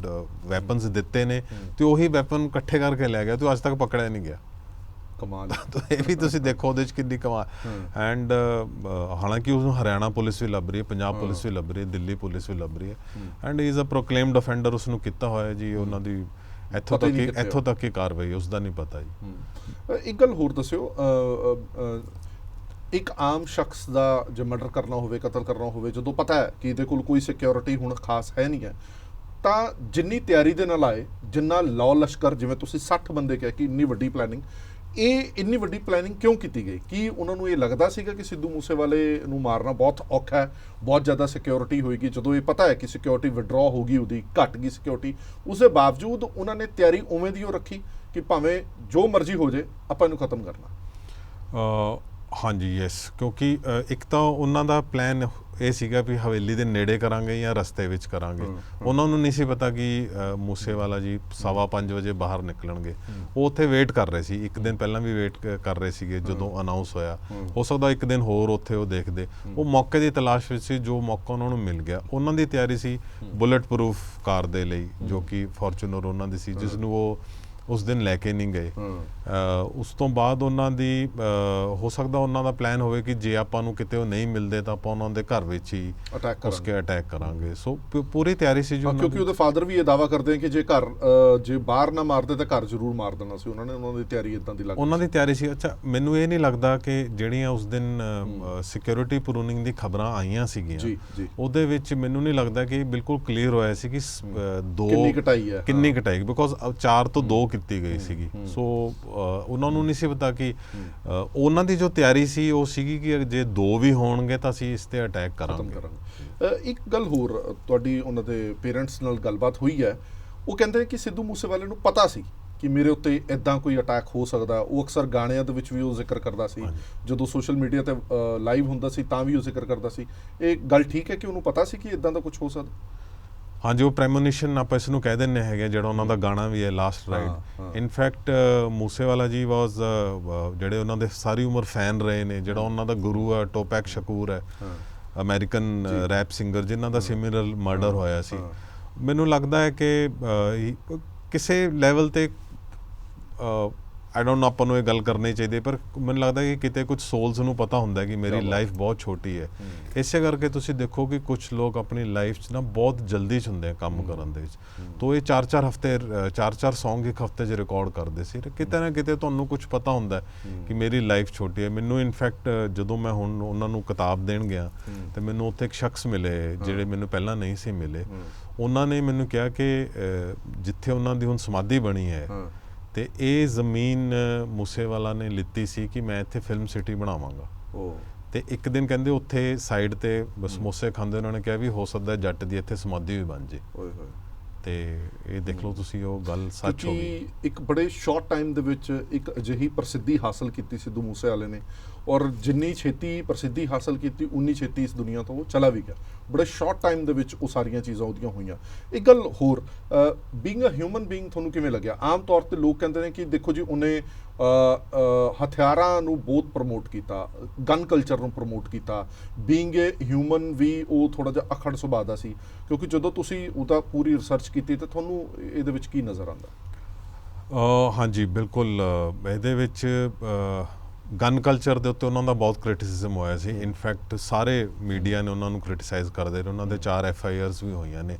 ਵੈਪਨਸ ਦਿੱਤੇ ਨੇ ਤੇ ਉਹੀ ਵੈਪਨ ਇਕੱਠੇ ਕਰਕੇ ਲੈ ਗਿਆ ਤੇ ਅੱਜ ਤੱਕ ਪਕੜਿਆ ਨਹੀਂ ਗਿਆ। ਕਮਾਲ। ਤਾਂ ਇਹ ਵੀ ਤੁਸੀਂ ਦੇਖੋ ਉਹਦੇ ਚ ਕਿੰਨੀ ਕਮਾਲ। ਐਂਡ ਹਾਲਾਂਕਿ ਉਸਨੂੰ ਹਰਿਆਣਾ ਪੁਲਿਸ ਵੀ ਲੱਭ ਰਹੀ ਹੈ, ਪੰਜਾਬ ਪੁਲਿਸ ਵੀ ਲੱਭ ਰਹੀ ਹੈ, ਦਿੱਲੀ ਪੁਲਿਸ ਵੀ ਲੱਭ ਰਹੀ ਹੈ, and he is a proclaimed offender. ਉਸਨੂੰ ਕੀਤਾ ਹੋਇਆ ਜੀ ਉਹਨਾਂ ਦੀ ਇੱਥੋਂ ਤੱਕ ਹੀ ਕਾਰਵਾਈ, ਉਸਦਾ ਨਹੀਂ ਪਤਾ ਜੀ। ਇੱਕ ਗੱਲ ਹੋਰ ਦੱਸਿਓ, ਇੱਕ ਆਮ ਸ਼ਖਸ ਦਾ ਜੇ ਮਰਡਰ ਕਰਨਾ ਹੋਵੇ, ਕਤਲ ਕਰਨਾ ਹੋਵੇ, ਜਦੋਂ ਪਤਾ ਹੈ ਕਿ ਇਹਦੇ ਕੋਲ ਕੋਈ ਸਿਕਿਉਰਿਟੀ ਹੁਣ ਖਾਸ ਹੈ ਨਹੀਂ ਹੈ, ਤਾਂ ਜਿੰਨੀ ਤਿਆਰੀ ਦੇ ਨਾਲ ਆਏ, ਜਿੰਨਾ ਲਾਅ ਲਸ਼ਕਰ, ਜਿਵੇਂ ਤੁਸੀਂ 60 ਬੰਦੇ ਕਿਹਾ ਕਿ ਇੰਨੀ ਵੱਡੀ ਪਲੈਨਿੰਗ, ਇਹ ਇੰਨੀ ਵੱਡੀ ਪਲੈਨਿੰਗ ਕਿਉਂ ਕੀਤੀ ਗਈ? ਕੀ ਉਹਨਾਂ ਨੂੰ ਇਹ ਲੱਗਦਾ ਸੀਗਾ ਕਿ ਸਿੱਧੂ ਮੂਸੇਵਾਲੇ ਨੂੰ ਮਾਰਨਾ ਬਹੁਤ ਔਖਾ ਹੈ, ਬਹੁਤ ਜ਼ਿਆਦਾ ਸਿਕਿਉਰਿਟੀ ਹੋਏਗੀ? ਜਦੋਂ ਇਹ ਪਤਾ ਹੈ ਕਿ ਸਿਕਿਉਰਿਟੀ ਵਿਡਰਾਅ ਹੋ ਗਈ, ਉਹਦੀ ਘਟ ਗਈ ਸਿਕਿਉਰਿਟੀ, ਉਸ ਦੇ ਬਾਵਜੂਦ ਉਹਨਾਂ ਨੇ ਤਿਆਰੀ ਉਵੇਂ ਦੀ ਉਹ ਰੱਖੀ ਕਿ ਭਾਵੇਂ ਜੋ ਮਰਜ਼ੀ ਹੋ ਜਾਏ ਆਪਾਂ ਇਹਨੂੰ ਖਤਮ ਕਰਨਾ। ਹਾਂਜੀ, ਯੈਸ, ਕਿਉਂਕਿ ਇੱਕ ਤਾਂ ਉਹਨਾਂ ਦਾ ਪਲਾਨ ਇਹ ਸੀਗਾ ਵੀ ਹਵੇਲੀ ਦੇ ਨੇੜੇ ਕਰਾਂਗੇ ਜਾਂ ਰਸਤੇ ਵਿੱਚ ਕਰਾਂਗੇ। ਉਹਨਾਂ ਨੂੰ ਨਹੀਂ ਸੀ ਪਤਾ ਕਿ ਮੂਸੇਵਾਲਾ ਜੀ 5:15 ਵਜੇ ਬਾਹਰ ਨਿਕਲਣਗੇ। ਉਹ ਉੱਥੇ ਵੇਟ ਕਰ ਰਹੇ ਸੀ, ਇੱਕ ਦਿਨ ਪਹਿਲਾਂ ਵੀ ਵੇਟ ਕਰ ਰਹੇ ਸੀਗੇ ਜਦੋਂ ਅਨਾਉਂਸ ਹੋਇਆ। ਹੋ ਸਕਦਾ ਇੱਕ ਦਿਨ ਹੋਰ ਉੱਥੇ ਉਹ ਦੇਖਦੇ। ਉਹ ਮੌਕੇ ਦੀ ਤਲਾਸ਼ ਵਿੱਚ ਸੀ, ਜੋ ਮੌਕਾ ਉਹਨਾਂ ਨੂੰ ਮਿਲ ਗਿਆ। ਉਹਨਾਂ ਦੀ ਤਿਆਰੀ ਸੀ ਬੁਲਟ ਪ੍ਰੂਫ ਕਾਰ ਦੇ ਲਈ, ਜੋ ਕਿ ਫੋਰਚੂਨਰ ਉਹਨਾਂ ਦੀ ਸੀ, ਜਿਸ ਨੂੰ ਉਹ ਉਸ ਦਿਨ ਲੈ ਕੇ ਨਹੀਂ ਗਏ। ਉਸ ਤੋਂ ਬਾਅਦ ਉਹਨਾਂ ਦੀ ਹੋ ਸਕਦਾ ਉਹਨਾਂ ਦਾ ਪਲਾਨ ਹੋਵੇ ਕਿ ਜੇ ਆਪਾਂ ਨੂੰ ਕਿਤੇ ਉਹ ਨਹੀਂ ਮਿਲਦੇ ਤਾਂ ਆਪਾਂ ਉਹਨਾਂ ਦੇ ਘਰ ਵਿੱਚ ਹੀ ਅਟੈਕ ਕਰਾਂਗੇ। ਸੋ ਪੂਰੀ ਤਿਆਰੀ ਸੀ ਜੋ, ਕਿਉਂਕਿ ਉਹਦੇ ਫਾਦਰ ਵੀ ਇਹ ਦਾਅਵਾ ਕਰਦੇ ਕਿ ਜੇ ਬਾਹਰ ਨਾ ਮਾਰਦੇ ਤਾਂ ਘਰ ਜ਼ਰੂਰ ਮਾਰ ਦੇਣਾ ਸੀ ਉਹਨਾਂ ਨੇ। ਉਹਨਾਂ ਦੀ ਤਿਆਰੀ ਇਦਾਂ ਦੀ ਲੱਗਦੀ, ਉਹਨਾਂ ਦੀ ਤਿਆਰੀ ਸੀ। ਅੱਛਾ, ਮੈਨੂੰ ਇਹ ਨਹੀਂ ਲੱਗਦਾ ਕਿ ਜਿਹੜੀਆਂ ਉਸ ਦਿਨ ਸਿਕਿਉਰਿਟੀ ਪ੍ਰੂਨਿੰਗ ਦੀ ਖਬਰਾਂ ਆਈਆਂ ਸੀਗੀਆਂ ਉਹਦੇ ਵਿੱਚ ਮੈਨੂੰ ਨਹੀਂ ਲੱਗਦਾ ਕਿ ਬਿਲਕੁਲ ਕਲੀਅਰ ਹੋਇਆ ਸੀ ਕਿ ਕਿੰਨੀ ਘਟਾਈ, ਬਿਕੋਜ਼ 4 ਤੋਂ 2 ਕੀਤੀ ਗਈ ਸੀਗੀ। ਸੋ ਉਹਨਾਂ ਨੂੰ ਨਹੀਂ ਸੀ ਪਤਾ ਕਿ ਉਹਨਾਂ ਦੀ ਜੋ ਤਿਆਰੀ ਸੀ ਉਹ ਸੀਗੀ ਕਿ ਜੇ 2 ਵੀ ਹੋਣਗੇ ਤਾਂ ਅਸੀਂ ਇਸ ਤੇ ਅਟੈਕ ਕਰਾਂਗੇ। ਇੱਕ ਗੱਲ ਹੋਰ, ਤੁਹਾਡੀ ਉਹਨਾਂ ਦੇ ਪੇਰੈਂਟਸ ਨਾਲ ਗੱਲਬਾਤ ਹੋਈ ਹੈ, ਉਹ ਕਹਿੰਦੇ ਨੇ ਕਿ ਸਿੱਧੂ ਮੂਸੇਵਾਲੇ ਨੂੰ ਪਤਾ ਸੀ ਕਿ ਮੇਰੇ ਉੱਤੇ ਇੱਦਾਂ ਕੋਈ ਅਟੈਕ ਹੋ ਸਕਦਾ। ਉਹ ਅਕਸਰ ਗਾਣਿਆਂ ਦੇ ਵਿੱਚ ਵੀ ਉਹ ਜ਼ਿਕਰ ਕਰਦਾ ਸੀ, ਜਦੋਂ ਸੋਸ਼ਲ ਮੀਡੀਆ ਤੇ ਲਾਈਵ ਹੁੰਦਾ ਸੀ ਤਾਂ ਵੀ ਉਹ ਜ਼ਿਕਰ ਕਰਦਾ ਸੀ। ਇਹ ਗੱਲ ਠੀਕ ਹੈ ਕਿ ਉਹਨੂੰ ਪਤਾ ਸੀ ਕਿ ਇੱਦਾਂ ਦਾ ਕੁਝ ਹੋ ਸਕਦਾ? ਹਾਂਜੀ, ਉਹ ਪ੍ਰੈਮੋਨੀਸ਼ਨ ਆਪਾਂ ਇਸ ਨੂੰ ਕਹਿ ਦਿੰਦੇ ਹੈਗੇ, ਜਿਹੜਾ ਉਹਨਾਂ ਦਾ ਗਾਣਾ ਵੀ ਹੈ last ride. In fact Moosewala ji ਵਾਸ ਜਿਹੜੇ ਉਹਨਾਂ ਦੇ ਸਾਰੀ ਉਮਰ ਫੈਨ ਰਹੇ ਨੇ, ਜਿਹੜਾ ਉਹਨਾਂ ਦਾ ਗੁਰੂ ਹੈ ਟੋਪੈਕ ਸ਼ਕੂਰ ਹੈ, ਅਮਰੀਕਨ ਰੈਪ ਸਿੰਗਰ, ਜਿਨ੍ਹਾਂ ਦਾ ਸਿਮਿਲਰ ਮਰਡਰ ਹੋਇਆ ਸੀ। ਮੈਨੂੰ ਲੱਗਦਾ ਹੈ ਕਿ ਕਿਸੇ ਲੈਵਲ ਤੇ ਆਈ ਡੋਂਟ ਨੋ ਆਪਾਂ ਨੂੰ ਇਹ ਗੱਲ ਕਰਨੀ ਚਾਹੀਦੀ, ਪਰ ਮੈਨੂੰ ਲੱਗਦਾ ਕਿ ਕਿਤੇ ਕੁਝ ਸੋਲਸ ਨੂੰ ਪਤਾ ਹੁੰਦਾ ਕਿ ਮੇਰੀ ਲਾਈਫ ਬਹੁਤ ਛੋਟੀ ਹੈ। ਇਸੇ ਕਰਕੇ ਤੁਸੀਂ ਦੇਖੋ ਕਿ ਕੁਝ ਲੋਕ ਆਪਣੀ ਲਾਈਫ 'ਚ ਨਾ ਬਹੁਤ ਜਲਦੀ 'ਚ ਹੁੰਦੇ ਆ ਕੰਮ ਕਰਨ ਦੇ ਵਿੱਚ। ਤੋ ਇਹ 4-4 ਹਫ਼ਤੇ 4-4 ਸੌਂਗ ਇੱਕ ਹਫ਼ਤੇ 'ਚ ਰਿਕਾਰਡ ਕਰਦੇ ਸੀ। ਕਿਤੇ ਨਾ ਕਿਤੇ ਤੁਹਾਨੂੰ ਕੁਝ ਪਤਾ ਹੁੰਦਾ ਕਿ ਮੇਰੀ ਲਾਈਫ ਛੋਟੀ ਹੈ। ਮੈਨੂੰ ਇਨਫੈਕਟ ਜਦੋਂ ਮੈਂ ਹੁਣ ਉਹਨਾਂ ਨੂੰ ਕਿਤਾਬ ਦੇਣ ਗਿਆ ਤੇ ਮੈਨੂੰ ਉੱਥੇ ਇੱਕ ਸ਼ਖਸ ਮਿਲੇ ਜਿਹੜੇ ਮੈਨੂੰ ਪਹਿਲਾਂ ਨਹੀਂ ਸੀ ਮਿਲੇ। ਉਹਨਾਂ ਨੇ ਮੈਨੂੰ ਕਿਹਾ ਕਿ ਜਿੱਥੇ ਉਹਨਾਂ ਦੀ ਹੁਣ ਸਮਾਧੀ ਬਣੀ ਹੈ ਤੇ ਇਹ ਜ਼ਮੀਨ ਮੂਸੇਵਾਲਾ ਨੇ ਲਿੱਤੀ ਸੀ ਕਿ ਮੈਂ ਇੱਥੇ ਫਿਲਮ ਸਿਟੀ ਬਣਾਵਾਂਗਾ। ਉਹ ਤੇ ਇੱਕ ਦਿਨ ਕਹਿੰਦੇ ਉੱਥੇ ਸਾਈਡ ਤੇ ਸਮੋਸੇ ਖਾਂਦੇ ਉਹਨਾਂ ਨੇ ਕਿਹਾ ਵੀ ਹੋ ਸਕਦਾ ਜੱਟ ਦੀ ਇੱਥੇ ਸਮਾਧੀ ਵੀ ਬਣ ਜੇ। ਓਏ ਹੋਏ। ਤੇ ਇਹ ਦੇਖ ਲਓ ਤੁਸੀਂ ਉਹ ਗੱਲ ਸੱਚ ਹੋ ਗਈ। ਇੱਕ ਬੜੇ ਸ਼ਾਰਟ ਟਾਈਮ ਦੇ ਵਿੱਚ ਇੱਕ ਅਜਿਹੀ ਪ੍ਰਸਿੱਧੀ ਹਾਸਲ ਕੀਤੀ ਸਿੱਧੂ ਮੂਸੇਵਾਲੇ ਨੇ, ਔਰ ਜਿੰਨੀ ਛੇਤੀ ਪ੍ਰਸਿੱਧੀ ਹਾਸਲ ਕੀਤੀ ਉਨੀ ਛੇਤੀ ਇਸ ਦੁਨੀਆ ਤੋਂ ਉਹ ਚਲਾ ਵੀ ਗਿਆ। ਬੜੇ ਸ਼ਾਰਟ ਟਾਈਮ ਦੇ ਵਿੱਚ ਉਹ ਸਾਰੀਆਂ ਚੀਜ਼ਾਂ ਉਹਦੀਆਂ ਹੋਈਆਂ। ਇੱਕ ਗੱਲ ਹੋਰ, ਬੀਇੰਗ ਅ ਹਿਊਮਨ ਬੀਇੰਗ ਤੁਹਾਨੂੰ ਕਿਵੇਂ ਲੱਗਿਆ? ਆਮ ਤੌਰ ਤੇ ਲੋਕ ਕਹਿੰਦੇ ਨੇ ਕਿ ਦੇਖੋ ਜੀ ਉਹਨੇ ਹਥਿਆਰਾਂ ਨੂੰ ਬਹੁਤ ਪ੍ਰਮੋਟ ਕੀਤਾ, ਗਨ ਕਲਚਰ ਨੂੰ ਪ੍ਰਮੋਟ ਕੀਤਾ। ਬੀਇੰਗ ਏ ਹਿਊਮਨ ਵੀ ਉਹ ਥੋੜਾ ਜਿਹਾ ਅਖੜ ਸੁਭਾਅ ਦਾ ਸੀ, ਕਿਉਂਕਿ ਜਦੋਂ ਤੁਸੀਂ ਉਹਦਾ ਪੂਰੀ ਰਿਸਰਚ ਕੀਤੀ ਤਾਂ ਤੁਹਾਨੂੰ ਇਹਦੇ ਵਿੱਚ ਕੀ ਨਜ਼ਰ ਆਉਂਦਾ? ਹਾਂਜੀ ਬਿਲਕੁਲ, ਇਹਦੇ ਵਿੱਚ ਗਨ ਕਲਚਰ ਦੇ ਉੱਤੇ ਉਹਨਾਂ ਦਾ ਬਹੁਤ ਕ੍ਰਿਟਿਸਿਜ਼ਮ ਹੋਇਆ ਸੀ। ਇਨਫੈਕਟ ਸਾਰੇ ਮੀਡੀਆ ਨੇ ਉਹਨਾਂ ਨੂੰ ਕ੍ਰਿਟਿਸਾਈਜ਼ ਕਰਦੇ ਰਹੇ। ਉਹਨਾਂ ਦੇ 4 FIRs ਵੀ ਹੋਈਆਂ ਨੇ।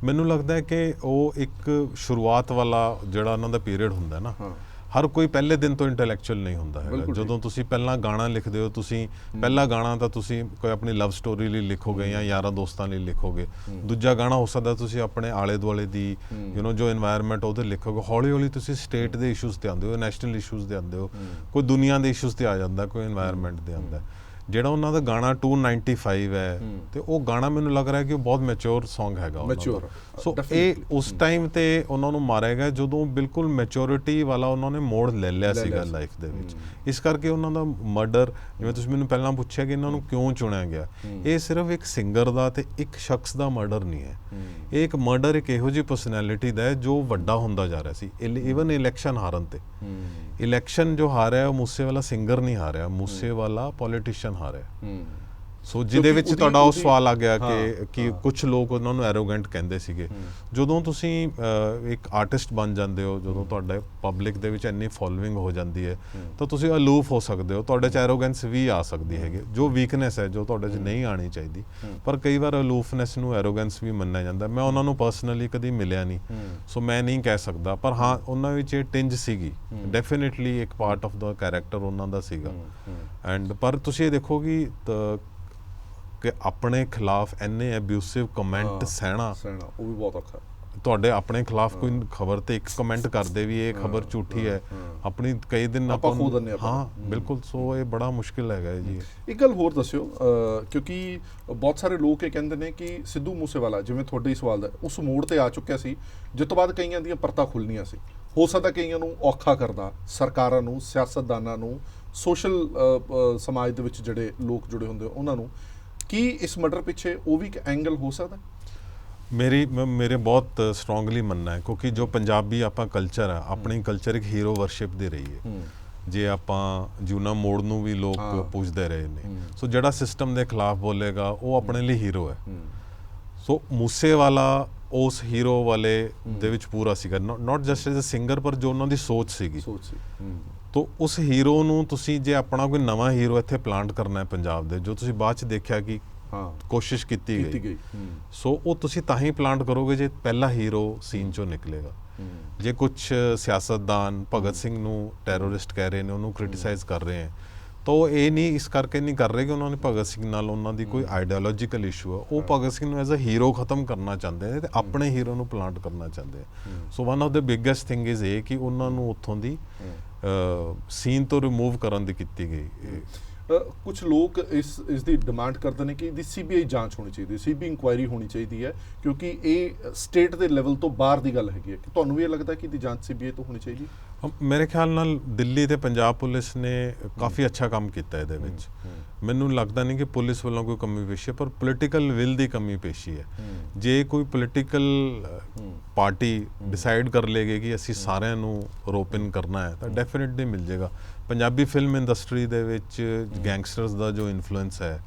ਮੈਨੂੰ ਲੱਗਦਾ ਹੈ ਕਿ ਉਹ ਇੱਕ ਸ਼ੁਰੂਆਤ ਵਾਲਾ ਜਿਹੜਾ ਉਹਨਾਂ ਦਾ ਪੀਰੀਅਡ ਹੁੰਦਾ ਨਾ, ਹਰ ਕੋਈ ਪਹਿਲੇ ਦਿਨ ਤੋਂ ਇੰਟੈਲੈਕਚੁਅਲ ਨਹੀਂ ਹੁੰਦਾ ਹੈਗਾ। ਜਦੋਂ ਤੁਸੀਂ ਪਹਿਲਾਂ ਗਾਣਾ ਲਿਖਦੇ ਹੋ, ਤੁਸੀਂ ਪਹਿਲਾ ਗਾਣਾ ਤਾਂ ਤੁਸੀਂ ਕੋਈ ਆਪਣੀ ਲਵ ਸਟੋਰੀ ਲਈ ਲਿਖੋਗੇ ਜਾਂ ਯਾਰਾਂ ਦੋਸਤਾਂ ਲਈ ਲਿਖੋਗੇ। ਦੂਜਾ ਗਾਣਾ ਹੋ ਸਕਦਾ ਤੁਸੀਂ ਆਪਣੇ ਆਲੇ ਦੁਆਲੇ ਦੀ ਜੋ এনवायरमेंट ਉਹਦੇ ਲਿਖੋਗੇ। ਹੌਲੀ ਹੌਲੀ ਤੁਸੀਂ ਸਟੇਟ ਦੇ ਇਸ਼ੂਜ਼ ਤੇ ਆਉਂਦੇ ਹੋ, ਨੈਸ਼ਨਲ ਇਸ਼ੂਜ਼ ਤੇ ਆਉਂਦੇ ਹੋ, ਕੋਈ ਦੁਨੀਆ ਦੇ ਇਸ਼ੂਜ਼ ਤੇ ਆ ਜਾਂਦਾ, ਕੋਈ এনवायरमेंट ਦੇ ਆਉਂਦਾ। ਜਿਹੜਾ ਉਹਨਾਂ ਦਾ ਗਾਣਾ 295 ਹੈ ਤੇ ਉਹ ਗਾਣਾ ਮੈਨੂੰ ਲੱਗ ਰਿਹਾ ਕਿ ਉਹ ਬਹੁਤ ਮੈਚੁਰ Song ਹੈਗਾ ਉਹਨਾਂ ਦਾ। ਸੋ ਇਹ ਉਸ ਟਾਈਮ ਤੇ ਉਹਨਾਂ ਨੂੰ ਮਾਰਿਆ ਗਿਆ ਜਦੋਂ ਬਿਲਕੁਲ ਮੈਚੁਰਿਟੀ ਵਾਲਾ ਉਹਨਾਂ ਨੇ ਮੋੜ ਲੈ ਲਿਆ ਸੀਗਾ ਲਾਈਫ ਦੇ ਵਿੱਚ। ਇਸ ਕਰਕੇ ਉਹਨਾਂ ਦਾ ਮਰਡਰ, ਜਿਵੇਂ ਤੁਸੀਂ ਮੈਨੂੰ ਪਹਿਲਾਂ ਪੁੱਛਿਆ ਕਿ ਇਹਨਾਂ ਨੂੰ ਕਿਉਂ ਚੁਣਿਆ ਗਿਆ, ਇਹ ਸਿਰਫ ਇੱਕ ਸਿੰਗਰ ਦਾ ਤੇ ਇੱਕ ਸ਼ਖਸ ਦਾ ਮਰਡਰ ਨਹੀਂ ਹੈ। ਇਹ ਇੱਕ ਮਰਡਰ ਇੱਕ ਇਹੋ ਜਿਹੀ ਪਰਸਨੈਲਿਟੀ ਦਾ ਹੈ ਜੋ ਵੱਡਾ ਹੁੰਦਾ ਜਾ ਰਿਹਾ ਸੀ। ਈਵਨ ਇਲੈਕਸ਼ਨ ਹਾਰਨ ਤੇ, ਇਲੈਕਸ਼ਨ ਜੋ ਹਾਰਿਆ ਉਹ ਮੂਸੇਵਾਲਾ ਸਿੰਗਰ ਨਹੀਂ ਹਾਰਿਆ, ਮੂਸੇਵਾਲਾ ਪੋਲੀਟੀਸ਼ੀਅਨ ਹਾਰਿਆ। ਸੋ ਜਿਹਦੇ ਵਿੱਚ ਤੁਹਾਡਾ ਉਹ ਸਵਾਲ ਆ ਗਿਆ ਕਿ ਕੁਝ ਲੋਕ ਉਹਨਾਂ ਨੂੰ ਐਰੋਗੈਂਟ ਕਹਿੰਦੇ ਸੀਗੇ। ਜਦੋਂ ਤੁਸੀਂ ਇੱਕ ਆਰਟਿਸਟ ਬਣ ਜਾਂਦੇ ਹੋ, ਜਦੋਂ ਤੁਹਾਡੇ ਪਬਲਿਕ ਦੇ ਵਿੱਚ ਇੰਨੀ ਫੋਲੋਇੰਗ ਹੋ ਜਾਂਦੀ ਹੈ ਤਾਂ ਤੁਸੀਂ ਅਲੂਫ ਹੋ ਸਕਦੇ ਹੋ, ਤੁਹਾਡੇ 'ਚ ਐਰੋਗੈਂਸ ਵੀ ਆ ਸਕਦੀ ਹੈਗੀ, ਜੋ ਵੀਕਨੈਸ ਹੈ ਜੋ ਤੁਹਾਡੇ 'ਚ ਨਹੀਂ ਆਣੀ ਚਾਹੀਦੀ। ਪਰ ਕਈ ਵਾਰ ਅਲੂਫਨੈਸ ਨੂੰ ਐਰੋਗੈਂਸ ਵੀ ਮੰਨਿਆ ਜਾਂਦਾ। ਮੈਂ ਉਹਨਾਂ ਨੂੰ ਪਰਸਨਲੀ ਕਦੀ ਮਿਲਿਆ ਨਹੀਂ, ਸੋ ਮੈਂ ਨਹੀਂ ਕਹਿ ਸਕਦਾ। ਪਰ ਹਾਂ, ਉਹਨਾਂ ਵਿੱਚ ਇਹ ਟਿੰਜ ਸੀਗੀ, ਡੈਫੀਨੇਟਲੀ ਇੱਕ ਪਾਰਟ ਆਫ ਦਾ ਕੈਰੈਕਟਰ ਉਹਨਾਂ ਦਾ ਸੀਗਾ। ਐਂਡ ਪਰ ਤੁਸੀਂ ਇਹ ਦੇਖੋ ਕਿ ਆਪਣੇ ਖਿਲਾਫ ਇੰਨੇ ਅਬਿਊਸਿਵ ਕਮੈਂਟ ਸਹਿਣਾ ਉਹ ਵੀ ਬਹੁਤ ਔਖਾ। ਤੁਹਾਡੇ ਆਪਣੇ ਖਿਲਾਫ ਕੋਈ ਖਬਰ ਤੇ ਇੱਕ ਕਮੈਂਟ ਕਰਦੇ ਵੀ ਇਹ ਖਬਰ ਝੂਠੀ ਹੈ, ਆਪਣੀ ਕਈ ਦਿਨ ਆਪਾਂ ਹਾਂ ਬਿਲਕੁਲ। ਸੋ ਇਹ ਬੜਾ ਮੁਸ਼ਕਿਲ ਹੈਗਾ ਜੀ। ਇੱਕ ਗੱਲ ਹੋਰ ਦੱਸਿਓ, ਕਿਉਂਕਿ ਬਹੁਤ ਸਾਰੇ ਲੋਕ ਇਹ ਕਹਿੰਦੇ ਨੇ ਕਿ ਸਿੱਧੂ ਮੂਸੇਵਾਲਾ, ਜਿਵੇਂ ਤੁਹਾਡੇ ਸਵਾਲ ਦਾ, ਉਸ ਮੋੜ ਤੇ ਆ ਚੁੱਕਿਆ ਸੀ ਜਿਸ ਤੋਂ ਬਾਅਦ ਕਈਆਂ ਦੀਆਂ ਪਰਤਾਂ ਖੁੱਲ੍ਹਣੀਆਂ ਸੀ। ਹੋ ਸਕਦਾ ਕਈਆਂ ਨੂੰ ਔਖਾ ਕਰਦਾ, ਸਰਕਾਰਾਂ ਨੂੰ, ਸਿਆਸਤਦਾਨਾਂ ਨੂੰ, ਸੋਸ਼ਲ ਸਮਾਜ ਦੇ ਵਿੱਚ ਜਿਹੜੇ ਲੋਕ ਜੁੜੇ ਹੁੰਦੇ ਉਹਨਾਂ ਨੂੰ। ਕੀ ਇਸ ਮਰਡਰ ਪਿੱਛੇ ਉਹ ਵੀ ਇੱਕ ਐਂਗਲ ਹੋ ਸਕਦਾ? ਮੇਰੇ ਬਹੁਤ ਸਟਰੋਂਗਲੀ ਮੰਨਣਾ ਹੈ, ਕਿਉਂਕਿ ਜੋ ਪੰਜਾਬੀ ਆਪਾਂ ਕਲਚਰ ਹੈ, ਆਪਣੀ ਕਲਚਰ ਇੱਕ ਹੀਰੋ ਵਰਸ਼ਿਪ ਦੀ ਰਹੀ ਹੈ। ਜੇ ਆਪਾਂ ਜਿਉਣਾ ਮੋੜ ਨੂੰ ਵੀ ਲੋਕ ਪੁੱਛਦੇ ਰਹੇ ਨੇ। ਸੋ ਜਿਹੜਾ ਸਿਸਟਮ ਦੇ ਖਿਲਾਫ ਬੋਲੇਗਾ ਉਹ ਆਪਣੇ ਲਈ ਹੀਰੋ ਹੈ। ਸੋ ਮੂਸੇਵਾਲਾ ਉਸ ਹੀਰੋ ਵਾਲੇ ਦੇ ਵਿੱਚ ਪੂਰਾ ਸੀਗਾ, not just as a singer, ਪਰ ਜੋ ਉਹਨਾਂ ਦੀ ਸੋਚ ਸੀਗੀ। ਤੋ ਉਸ ਹੀਰੋ ਨੂੰ ਤੁਸੀਂ ਜੇ ਆਪਣਾ ਕੋਈ ਨਵਾਂ ਹੀਰੋ ਇੱਥੇ ਪਲਾਂਟ ਕਰਨਾ ਹੈ ਪੰਜਾਬ ਦੇ, ਜੋ ਤੁਸੀਂ ਬਾਅਦ 'ਚ ਦੇਖਿਆ ਕਿ ਕੋਸ਼ਿਸ਼ ਕੀਤੀ ਗਈ, ਸੋ ਉਹ ਤੁਸੀਂ ਤਾਂ ਹੀ ਪਲਾਂਟ ਕਰੋਗੇ ਜੇ ਪਹਿਲਾ ਹੀਰੋ ਸੀਨ 'ਚੋਂ ਨਿਕਲੇਗਾ। ਜੇ ਕੁਝ ਸਿਆਸਤਦਾਨ ਭਗਤ ਸਿੰਘ ਨੂੰ ਟੈਰਰਿਸਟ ਕਹਿ ਰਹੇ ਨੇ, ਉਹਨੂੰ ਕ੍ਰਿਟਿਸਾਈਜ਼ ਕਰ ਰਹੇ ਹੈ, ਤਾਂ ਉਹ ਇਹ ਨਹੀਂ ਇਸ ਕਰਕੇ ਨਹੀਂ ਕਰ ਰਹੇ ਕਿ ਉਹਨਾਂ ਨੇ ਭਗਤ ਸਿੰਘ ਨਾਲ ਉਹਨਾਂ ਦੀ ਕੋਈ ਆਈਡੀਓਲੋਜੀਕਲ ਇਸ਼ੂ ਹੈ। ਉਹ ਭਗਤ ਸਿੰਘ ਨੂੰ ਐਜ਼ ਅ ਹੀਰੋ ਖਤਮ ਕਰਨਾ ਚਾਹੁੰਦੇ ਨੇ ਤੇ ਆਪਣੇ ਹੀਰੋ ਨੂੰ ਪਲਾਂਟ ਕਰਨਾ ਚਾਹੁੰਦੇ ਹੈ। ਸੋ one of the biggest thing is ਇਹ ਕਿ ਉਹਨਾਂ ਨੂੰ ਉੱਥੋਂ ਦੀ ਸੀਨ ਤੋਂ ਰਿਮੂਵ ਕਰਨ ਦੀ ਕੀਤੀ ਗਈ। ਕੁਝ ਲੋਕ ਇਸ ਦੀ ਡਿਮਾਂਡ ਕਰਦੇ ਨੇ ਕਿ ਇਹਦੀ CBI ਜਾਂਚ ਹੋਣੀ ਚਾਹੀਦੀ ਹੈ, CBI ਇਨਕੁਆਇਰੀ ਹੋਣੀ ਚਾਹੀਦੀ ਹੈ, ਕਿਉਂਕਿ ਇਹ ਸਟੇਟ ਦੇ ਲੈਵਲ ਤੋਂ ਬਾਹਰ ਦੀ ਗੱਲ ਹੈਗੀ ਹੈ। ਕਿ ਤੁਹਾਨੂੰ ਵੀ ਇਹ ਲੱਗਦਾ ਕਿ ਇਹਦੀ ਜਾਂਚ CBI ਤੋਂ ਹੋਣੀ ਚਾਹੀਦੀ? ਮੇਰੇ ਖਿਆਲ ਨਾਲ ਦਿੱਲੀ ਤੇ ਪੰਜਾਬ ਪੁਲਿਸ ਨੇ ਕਾਫੀ ਅੱਛਾ ਕੰਮ ਕੀਤਾ ਇਹਦੇ ਵਿੱਚ। ਮੈਨੂੰ ਲੱਗਦਾ ਨਹੀਂ ਕਿ ਪੁਲਿਸ ਵੱਲੋਂ ਕੋਈ ਕਮੀ ਪੇਸ਼ੀ ਹੈ, ਪਰ ਪੋਲੀਟੀਕਲ ਵਿਲ ਦੀ ਕਮੀ ਪੇਸ਼ੀ ਹੈ। ਜੇ ਕੋਈ ਪੋਲੀਟੀਕਲ ਪਾਰਟੀ ਡਿਸਾਈਡ ਕਰ ਲੇਗੀ ਕਿ ਅਸੀਂ ਸਾਰਿਆਂ ਨੂੰ ਰੋਪਿਨ ਕਰਨਾ ਹੈ ਤਾਂ ਡੈਫੀਨਿਟਲੀ ਮਿਲ ਜਾਏਗਾ। ਪੰਜਾਬੀ ਫਿਲਮ ਇੰਡਸਟਰੀ ਦੇ ਵਿੱਚ ਗੈਂਗਸਟਰਸ ਦਾ ਜੋ ਇਨਫਲੂਐਂਸ ਹੈ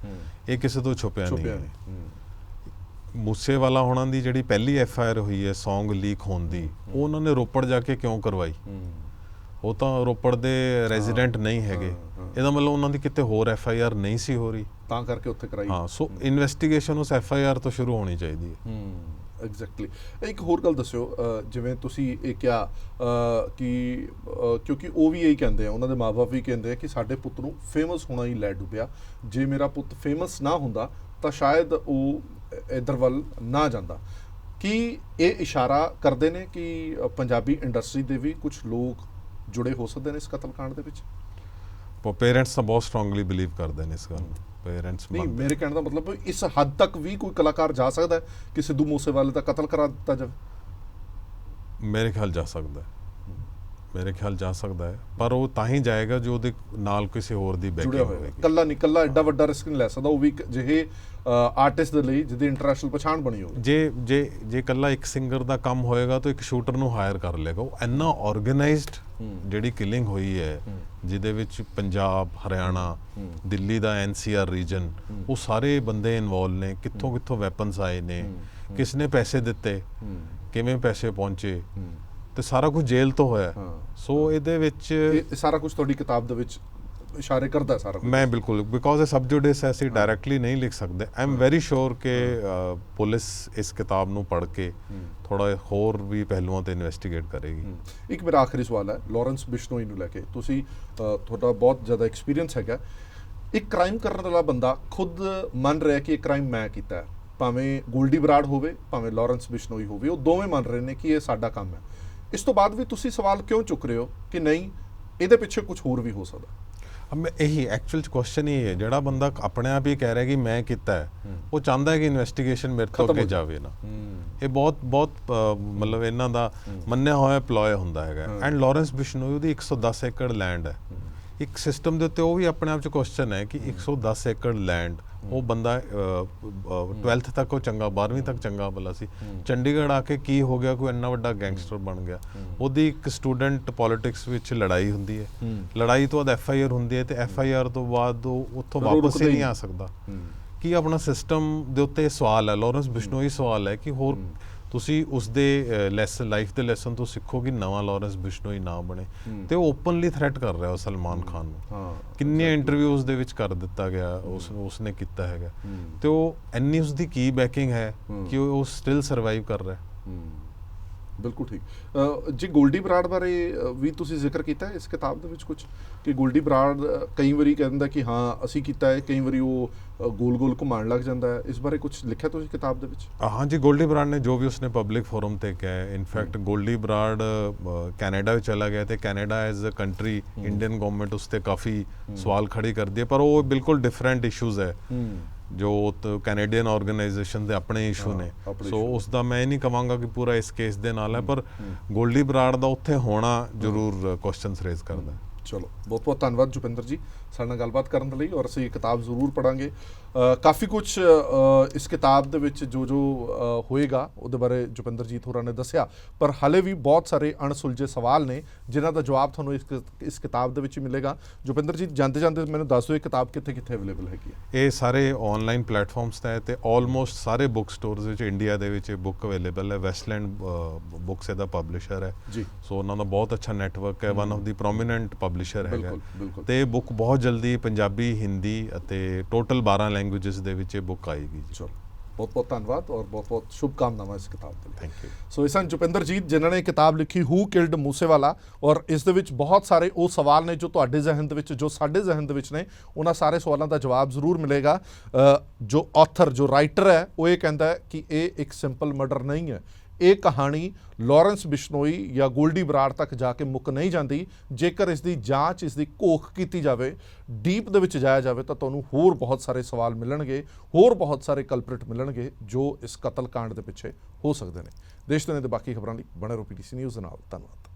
ਇਹ ਕਿਸੇ ਤੋਂ ਛੁਪਿਆ ਨਹੀਂ ਹੈ। ਮੂਸੇਵਾਲਾ ਹੋਣਾ ਦੀ ਜਿਹੜੀ ਪਹਿਲੀ FIR ਹੋਈ ਹੈ Song ਲੀਕ ਹੋਣ ਦੀ, ਉਹ ਉਹਨਾਂ ਨੇ ਰੋਪੜ ਜਾ ਕੇ ਕਿਉਂ ਕਰਵਾਈ? ਉਹ ਤਾਂ ਰੋਪੜ ਦੇ ਰੈਜ਼ੀਡੈਂਟ ਨਹੀਂ ਹੈਗੇ, ਇਹਦਾ ਮਤਲਬ ਉਹਨਾਂ ਦੀ ਕਿਤੇ ਹੋਰ FIR ਨਹੀਂ ਸੀ ਹੋ ਰਹੀ, ਤਾਂ ਕਰਕੇ ਉੱਥੇ ਕਰਾਈ। ਹਾਂ, ਸੋ ਇਨਵੈਸਟੀਗੇਸ਼ਨ ਉਸ FIR ਤੋਂ ਸ਼ੁਰੂ ਹੋਣੀ ਚਾਹੀਦੀ ਹੈ। ਐਗਜ਼ੈਕਟਲੀ। ਇੱਕ ਹੋਰ ਗੱਲ ਦੱਸਿਓ, ਜਿਵੇਂ ਤੁਸੀਂ ਇਹ ਕਿਹਾ ਕਿ ਕਿਉਂਕਿ ਉਹ ਵੀ ਇਹੀ ਕਹਿੰਦੇ ਆ, ਉਹਨਾਂ ਦੇ ਮਾਂ-ਬਾਪ ਵੀ ਕਹਿੰਦੇ ਆ ਕਿ ਸਾਡੇ ਪੁੱਤ ਨੂੰ ਫੇਮਸ ਹੋਣਾ ਹੀ ਲੈ ਡੁੱਬਿਆ, ਜੇ ਮੇਰਾ ਪੁੱਤ ਫੇਮਸ ਨਾ ਹੁੰਦਾ ਤਾਂ ਸ਼ਾਇਦ ਉਹ ਇੱਧਰ ਵੱਲ ਨਾ ਜਾਂਦਾ। ਕੀ ਇਹ ਇਸ਼ਾਰਾ ਕਰਦੇ ਨੇ ਕਿ ਪੰਜਾਬੀ ਇੰਡਸਟਰੀ ਦੇ ਵੀ ਕੁਝ ਲੋਕ ਜੁੜੇ ਹੋ ਸਕਦੇ ਨੇ ਇਸ ਕਤਲकांड ਦੇ ਵਿੱਚ? ਪੇਰੈਂਟਸ ਤਾਂ ਬਹੁਤ ਸਟਰੋਂਗਲੀ ਬਿਲੀਵ ਕਰਦੇ ਨੇ ਇਸ ਗੱਲ ਨੂੰ। ਪੇਰੈਂਟਸ ਨਹੀਂ, ਮੇਰੇ ਕਹਿਣ ਦਾ ਮਤਲਬ ਇਸ ਹੱਦ ਤੱਕ ਵੀ ਕੋਈ ਕਲਾਕਾਰ ਜਾ ਸਕਦਾ ਹੈ ਕਿ ਸਿੱਧੂ ਮੂਸੇਵਾਲੇ ਦਾ ਕਤਲ ਕਰਾ ਦਿੱਤਾ ਜਾਵੇ? ਮੇਰੇ ਖਿਆਲ ਜਾ ਸਕਦਾ ਹੈ, ਮੇਰੇ ਖਿਆਲ ਜਾ ਸਕਦਾ ਹੈ, ਪਰ ਉਹ ਤਾਂ ਹੀ ਜਾਏਗਾ ਜੋ ਉਹਦੇ ਨਾਲ ਕਿਸੇ ਹੋਰ ਦੀ ਜੁੜਿਆ ਬੈਕਿੰਗ ਹੋਇਆ ਹੋਵੇਗੀ। ਕੱਲਾ ਨਹੀਂ, ਕੱਲਾ ਐਡਾ ਵੱਡਾ ਰਿਸਕ ਨਹੀਂ ਲੈ ਸਕਦਾ, ਉਹ ਵੀ ਇੱਕ ਜਿਹੇ ਆਰਟਿਸਟ ਦੇ ਲਈ ਜਿਹਦੀ ਇੰਟਰਨੈਸ਼ਨਲ ਪਛਾਣ ਬਣੀ ਹੋਵੇ। ਜੇ ਇਕੱਲਾ ਇੱਕ ਸਿੰਗਰ ਦਾ ਕੰਮ ਹੋਏਗਾ ਤਾਂ ਇੱਕ ਸ਼ੂਟਰ ਨੂੰ ਹਾਇਰ ਕਰ ਲੇਗਾ। ਉਹ ਇੰਨਾ ਆਰਗੇਨਾਈਜ਼ਡ ਜਿਹੜੀ ਕਿਲਿੰਗ ਹੋਈ ਹੈ, ਜਿਹਦੇ ਵਿੱਚ ਪੰਜਾਬ, ਹਰਿਆਣਾ, ਦਿੱਲੀ ਦਾ NCR ਰੀਜਨ, ਉਹ ਸਾਰੇ ਬੰਦੇ ਇਨਵੋਲਵ ਨੇ। ਕਿੱਥੋਂ ਕਿੱਥੋਂ ਵੈਪਨਸ ਆਏ ਨੇ, ਕਿਸ ਨੇ ਪੈਸੇ ਦਿੱਤੇ, ਕਿਵੇਂ ਪੈਸੇ ਪਹੁੰਚੇ, ਤੇ ਸਾਰਾ ਕੁਝ ਜੇਲ੍ਹ ਤੋਂ ਹੋਇਆ। ਸੋ ਇਹਦੇ ਵਿੱਚ ਇਹ ਸਾਰਾ ਕੁਝ ਤੁਹਾਡੀ ਕਿਤਾਬ ਦੇ ਵਿੱਚ ਇਸ਼ਾਰੇ ਕਰਦਾ ਸਾਰਾ ਕੁਝ। ਮੈਂ ਬਿਲਕੁਲ, ਬਿਕੋਜ਼ ਇਹ ਸਬਜੂਡਿਸ ਅਸੀਂ ਡਾਇਰੈਕਟਲੀ ਨਹੀਂ ਲਿਖ ਸਕਦੇ। ਆਈ ਐਮ ਵੈਰੀ ਸ਼ੋਰ ਕਿ ਪੁਲਿਸ ਇਸ ਕਿਤਾਬ ਨੂੰ ਪੜ੍ਹ ਕੇ ਥੋੜਾ ਹੋਰ ਵੀ ਪਹਿਲੂਆਂ ਤੇ ਇਨਵੈਸਟੀਗੇਟ ਕਰੇਗੀ। ਇੱਕ ਮੇਰਾ ਆਖਰੀ ਸਵਾਲ ਹੈ ਲਾਰੈਂਸ ਬਿਸ਼ਨੋਈ ਨੂੰ ਲੈ ਕੇ। ਤੁਸੀਂ ਤੁਹਾਡਾ ਬਹੁਤ ਜ਼ਿਆਦਾ ਐਕਸਪੀਰੀਅੰਸ ਹੈਗਾ। ਇੱਕ ਕ੍ਰਾਈਮ ਕਰਨ ਵਾਲਾ ਬੰਦਾ ਖੁਦ ਮੰਨ ਰਿਹਾ ਕਿ ਇਹ ਕ੍ਰਾਈਮ ਮੈਂ ਕੀਤਾ ਹੈ, ਭਾਵੇਂ ਗੋਲਡੀ ਬਰਾੜ ਹੋਵੇ, ਭਾਵੇਂ ਲਾਰੈਂਸ ਬਿਸ਼ਨੋਈ ਹੋਵੇ, ਉਹ ਦੋਵੇਂ ਮੰਨ ਰਹੇ ਨੇ ਕਿ ਇਹ ਸਾਡਾ ਕੰਮ ਹੈ। ਇਸ ਤੋਂ ਬਾਅਦ ਵੀ ਤੁਸੀਂ ਸਵਾਲ ਕਿਉਂ ਚੁੱਕ ਰਹੇ ਹੋ ਕਿ ਨਹੀਂ, ਇਹਦੇ ਪਿੱਛੇ ਕੁਝ ਹੋਰ ਵੀ ਹੋ ਸਕਦਾ? ਇਹੀ ਐਕਚੁਅਲ ਕੁਐਸਚਨ ਹੀ ਹੈ। ਜਿਹੜਾ ਬੰਦਾ ਆਪਣੇ ਆਪ ਹੀ ਕਹਿ ਰਿਹਾ ਕਿ ਮੈਂ ਕੀਤਾ ਹੈ, ਉਹ ਚਾਹੁੰਦਾ ਹੈ ਕਿ ਇਨਵੈਸਟੀਗੇਸ਼ਨ ਮੇਰੇ ਤੋਂ ਅੱਗੇ ਜਾਵੇ ਨਾ। ਇਹ ਬਹੁਤ ਮਤਲਬ ਇਹਨਾਂ ਦਾ ਮੰਨਿਆ ਹੋਇਆ ਪਲੋਏ ਹੁੰਦਾ ਹੈਗਾ। ਐਂਡ ਲਾਰੈਂਸ ਬਿਸ਼ਨੋਈ ਦੀ 110 ਏਕੜ ਲੈਂਡ ਹੈ। ਇੱਕ ਸਿਸਟਮ ਦੇ ਉੱਤੇ ਉਹ ਵੀ ਆਪਣੇ ਆਪ 'ਚ ਕੁਐਸਚਨ ਹੈ ਕਿ 110 ਏਕੜ ਲੈਂਡ, ਉਹ ਬੰਦਾ 12th ਤੱਕ ਉਹ ਚੰਗਾ, 12ਵੀਂ ਤੱਕ ਚੰਗਾ ਭਲਾ ਸੀ, ਚੰਡੀਗੜ੍ਹ ਆ ਕੇ ਕੀ ਹੋ ਗਿਆ, ਕੋਈ ਇੰਨਾ ਵੱਡਾ ਗੈਂਗਸਟਰ ਬਣ ਗਿਆ। ਉਹਦੀ ਇੱਕ ਸਟੂਡੈਂਟ ਪੋਲਿਟਿਕਸ ਵਿੱਚ ਲੜਾਈ ਹੁੰਦੀ ਹੈ, ਲੜਾਈ ਤੋਂ ਬਾਅਦ FIR ਹੁੰਦੀ ਹੈ, ਤੇ FIR ਤੋਂ ਬਾਅਦ ਉਹ ਉੱਥੋਂ ਵਾਪਸ ਹੀ ਨਹੀਂ ਆ ਸਕਦਾ। ਕੀ ਆਪਣਾ ਸਿਸਟਮ ਦੇ ਉੱਤੇ ਸਵਾਲ ਹੈ, ਲਾਰੈਂਸ ਬਿਸ਼ਨੋਈ ਸਵਾਲ ਹੈ ਕਿ ਹੋਰ ਤੁਸੀਂ ਉਸਦੇ ਲੈਸਨ, ਲਾਈਫ ਦੇ ਲੈਸਨ ਤੋਂ ਸਿੱਖੋ ਕਿ ਨਵਾਂ ਲਾਰੈਂਸ ਬਿਸ਼ਨੋਈ ਨਾ ਬਣੇ। ਤੇ ਉਹ ਓਪਨਲੀ ਥ੍ਰੈਟ ਕਰ ਰਿਹਾ ਉਹ ਸਲਮਾਨ ਖਾਨ ਨੂੰ। ਕਿੰਨੀਆਂ ਇੰਟਰਵਿਊਜ਼ ਦੇ ਵਿੱਚ ਕਰ ਦਿੱਤਾ ਗਿਆ, ਉਸਨੇ ਕੀਤਾ ਹੈਗਾ। ਤੇ ਉਹ ਇੰਨੀ ਉਸਦੀ ਕੀ ਬੈਕਿੰਗ ਹੈ ਕਿ ਉਹ ਸਟਿਲ ਸਰਵਾਈਵ ਕਰ ਰਿਹਾ। ਬਿਲਕੁਲ ਠੀਕ। ਜੀ ਗੋਲਡੀ ਬਰਾੜ ਬਾਰੇ ਵੀ ਤੁਸੀਂ ਜ਼ਿਕਰ ਕੀਤਾ ਹੈ ਇਸ ਕਿਤਾਬ ਦੇ ਵਿੱਚ ਕੁਝ, ਕਿ ਗੋਲਡੀ ਬਰਾੜ ਕਈ ਵਾਰੀ ਕਹਿ ਦਿੰਦਾ ਕਿ ਹਾਂ ਅਸੀਂ ਕੀਤਾ ਹੈ, ਕਈ ਵਾਰੀ ਉਹ ਗੋਲ ਘੁਮਾਉਣ ਲੱਗ ਜਾਂਦਾ ਹੈ। ਇਸ ਬਾਰੇ ਕੁਝ ਲਿਖਿਆ ਤੁਸੀਂ ਕਿਤਾਬ ਦੇ ਵਿੱਚ? ਹਾਂਜੀ, ਗੋਲਡੀ ਬਰਾੜ ਨੇ ਜੋ ਵੀ ਉਸਨੇ ਪਬਲਿਕ ਫੋਰਮ ਤੇ ਕਿਹਾ ਹੈ, ਇਨਫੈਕਟ ਗੋਲਡੀ ਬਰਾੜ ਕੈਨੇਡਾ ਵਿੱਚ ਚਲਾ ਗਿਆ, ਤੇ Canada as a country Indian government ਉਸ ਤੇ ਕਾਫੀ ਸਵਾਲ ਖੜੀ ਕਰਦੀ ਹੈ, ਪਰ ਉਹ ਬਿਲਕੁਲ ਡਿਫਰੈਂਟ ਇਸ਼ੂਜ਼ ਹੈ ਜੋ ਕੈਨੇਡੀਅਨ ਆਰਗੇਨਾਈਜੇਸ਼ਨ ਦੇ ਆਪਣੇ ਇਸ਼ੂ ਨੇ। ਸੋ ਉਸ ਦਾ ਮੈਂ ਇਹ ਨਹੀਂ ਕਹਾਂਗਾ ਕਿ ਪੂਰਾ ਇਸ ਕੇਸ ਦੇ ਨਾਲ ਹੈ, ਪਰ ਗੋਲਡੀ ਬਰਾੜ ਦਾ ਉੱਥੇ ਹੋਣਾ ਜ਼ਰੂਰ ਕੁਐਸਚਨਸ ਰੇਜ਼ ਕਰਦਾ ਹੈ। ਚਲੋ, ਬਹੁਤ ਬਹੁਤ ਧੰਨਵਾਦ ਜੁਪਿੰਦਰ ਜੀ ਸਾਡੇ ਨਾਲ ਗੱਲਬਾਤ ਕਰਨ ਦੇ ਲਈ, ਔਰ ਅਸੀਂ ਇਹ ਕਿਤਾਬ ਜ਼ਰੂਰ ਪੜ੍ਹਾਂਗੇ। ਕਾਫੀ ਕੁਝ ਇਸ ਕਿਤਾਬ ਦੇ ਵਿੱਚ ਜੋ ਹੋਏਗਾ ਉਹਦੇ ਬਾਰੇ ਜੁਪਿੰਦਰਜੀਤ ਹੋਰਾਂ ਨੇ ਦੱਸਿਆ, ਪਰ ਹਾਲੇ ਵੀ ਬਹੁਤ ਸਾਰੇ ਅਣਸੁਲਝੇ ਸਵਾਲ ਨੇ ਜਿਨ੍ਹਾਂ ਦਾ ਜਵਾਬ ਤੁਹਾਨੂੰ ਇਸ ਕਿਤਾਬ ਦੇ ਵਿੱਚ ਹੀ ਮਿਲੇਗਾ। ਜੁਪਿੰਦਰਜੀਤ, ਜਾਂਦੇ ਜਾਂਦੇ ਮੈਨੂੰ ਦੱਸ ਦਿਓ ਇਹ ਕਿਤਾਬ ਕਿੱਥੇ ਕਿੱਥੇ ਅਵੇਲੇਬਲ ਹੈਗੀ ਹੈ? ਇਹ ਸਾਰੇ ਆਨਲਾਈਨ ਪਲੇਟਫਾਰਮਸ ਤੇ ਹੈ, ਤੇ ਆਲਮੋਸਟ ਸਾਰੇ ਬੁੱਕ ਸਟੋਰਸ ਵਿੱਚ ਇੰਡੀਆ ਦੇ ਵਿੱਚ ਇਹ ਬੁੱਕ ਅਵੇਲੇਬਲ ਹੈ। ਵੈਸਟਲੈਂਡ ਬੁੱਕਸ ਇਹਦਾ ਪਬਲਿਸ਼ਰ ਹੈ ਜੀ, ਸੋ ਉਹਨਾਂ ਦਾ ਬਹੁਤ ਅੱਛਾ ਨੈਟਵਰਕ ਹੈ, one of the prominent publisher ਹੈਗਾ। ਤੇ ਇਹ ਬੁੱਕ ਬਹੁਤ ਜਲਦੀ ਪੰਜਾਬੀ, ਹਿੰਦੀ ਅਤੇ ਟੋਟਲ 12 ਲੈਂਗੁਏਜਸ ਦੇ ਵਿੱਚ ਇਹ ਬੁੱਕ ਆਏਗੀ। ਚਲੋ, ਬਹੁਤ ਬਹੁਤ ਧੰਨਵਾਦ ਔਰ ਬਹੁਤ ਬਹੁਤ ਸ਼ੁਭਕਾਮਨਾਵਾਂ ਇਸ ਕਿਤਾਬ ਦੇ ਲਈ। Thank you. ਸੋ ਇਸ ਹਨ ਜੁਪਿੰਦਰਜੀਤ ਜਿਨ੍ਹਾਂ ਨੇ ਕਿਤਾਬ ਲਿਖੀ ਹੂ ਕਿਲਡ ਮੂਸੇਵਾਲਾ, ਔਰ ਇਸ ਦੇ ਵਿੱਚ ਬਹੁਤ ਸਾਰੇ ਉਹ ਸਵਾਲ ਨੇ ਜੋ ਤੁਹਾਡੇ ਜ਼ਿਹਨ ਦੇ ਵਿੱਚ, ਜੋ ਸਾਡੇ ਜ਼ਿਹਨ ਦੇ ਵਿੱਚ ਨੇ, ਉਹਨਾਂ ਸਾਰੇ ਸਵਾਲਾਂ ਦਾ ਜਵਾਬ ਜ਼ਰੂਰ ਮਿਲੇਗਾ। ਜੋ ਆਥਰ, ਜੋ ਰਾਈਟਰ ਹੈ, ਉਹ ਇਹ ਕਹਿੰਦਾ ਹੈ ਕਿ ਇਹ ਇੱਕ ਸਿੰਪਲ ਮਰਡਰ ਨਹੀਂ ਹੈ। ਇਹ ਕਹਾਣੀ ਲਾਰੈਂਸ ਬਿਸ਼ਨੋਈ ਜਾਂ ਗੋਲਡੀ ਬਰਾੜ ਤੱਕ ਜਾ ਕੇ ਮੁੱਕ ਨਹੀਂ ਜਾਂਦੀ। ਜੇਕਰ ਇਸ ਦੀ ਜਾਂਚ, ਇਸ ਦੀ ਘੋਖ ਕੀਤੀ ਜਾਵੇ, ਡੀਪ ਦੇ ਵਿੱਚ ਜਾਇਆ ਜਾਵੇ, ਤਾਂ ਤੁਹਾਨੂੰ ਹੋਰ ਬਹੁਤ ਸਾਰੇ ਸਵਾਲ ਮਿਲਣਗੇ, ਹੋਰ ਬਹੁਤ ਸਾਰੇ ਕਲਪ੍ਰਿਟ ਮਿਲਣਗੇ ਜੋ ਇਸ ਕਤਲकांड ਦੇ ਪਿੱਛੇ ਹੋ ਸਕਦੇ ਨੇ। ਦੇਸ਼ ਦੁਨੀਆ ਦੇ ਬਾਕੀ ਖਬਰਾਂ ਲਈ ਬਣੇ ਰਹੋ PTC ਨਿਊਜ਼ ਦੇ ਨਾਲ। ਧੰਨਵਾਦ।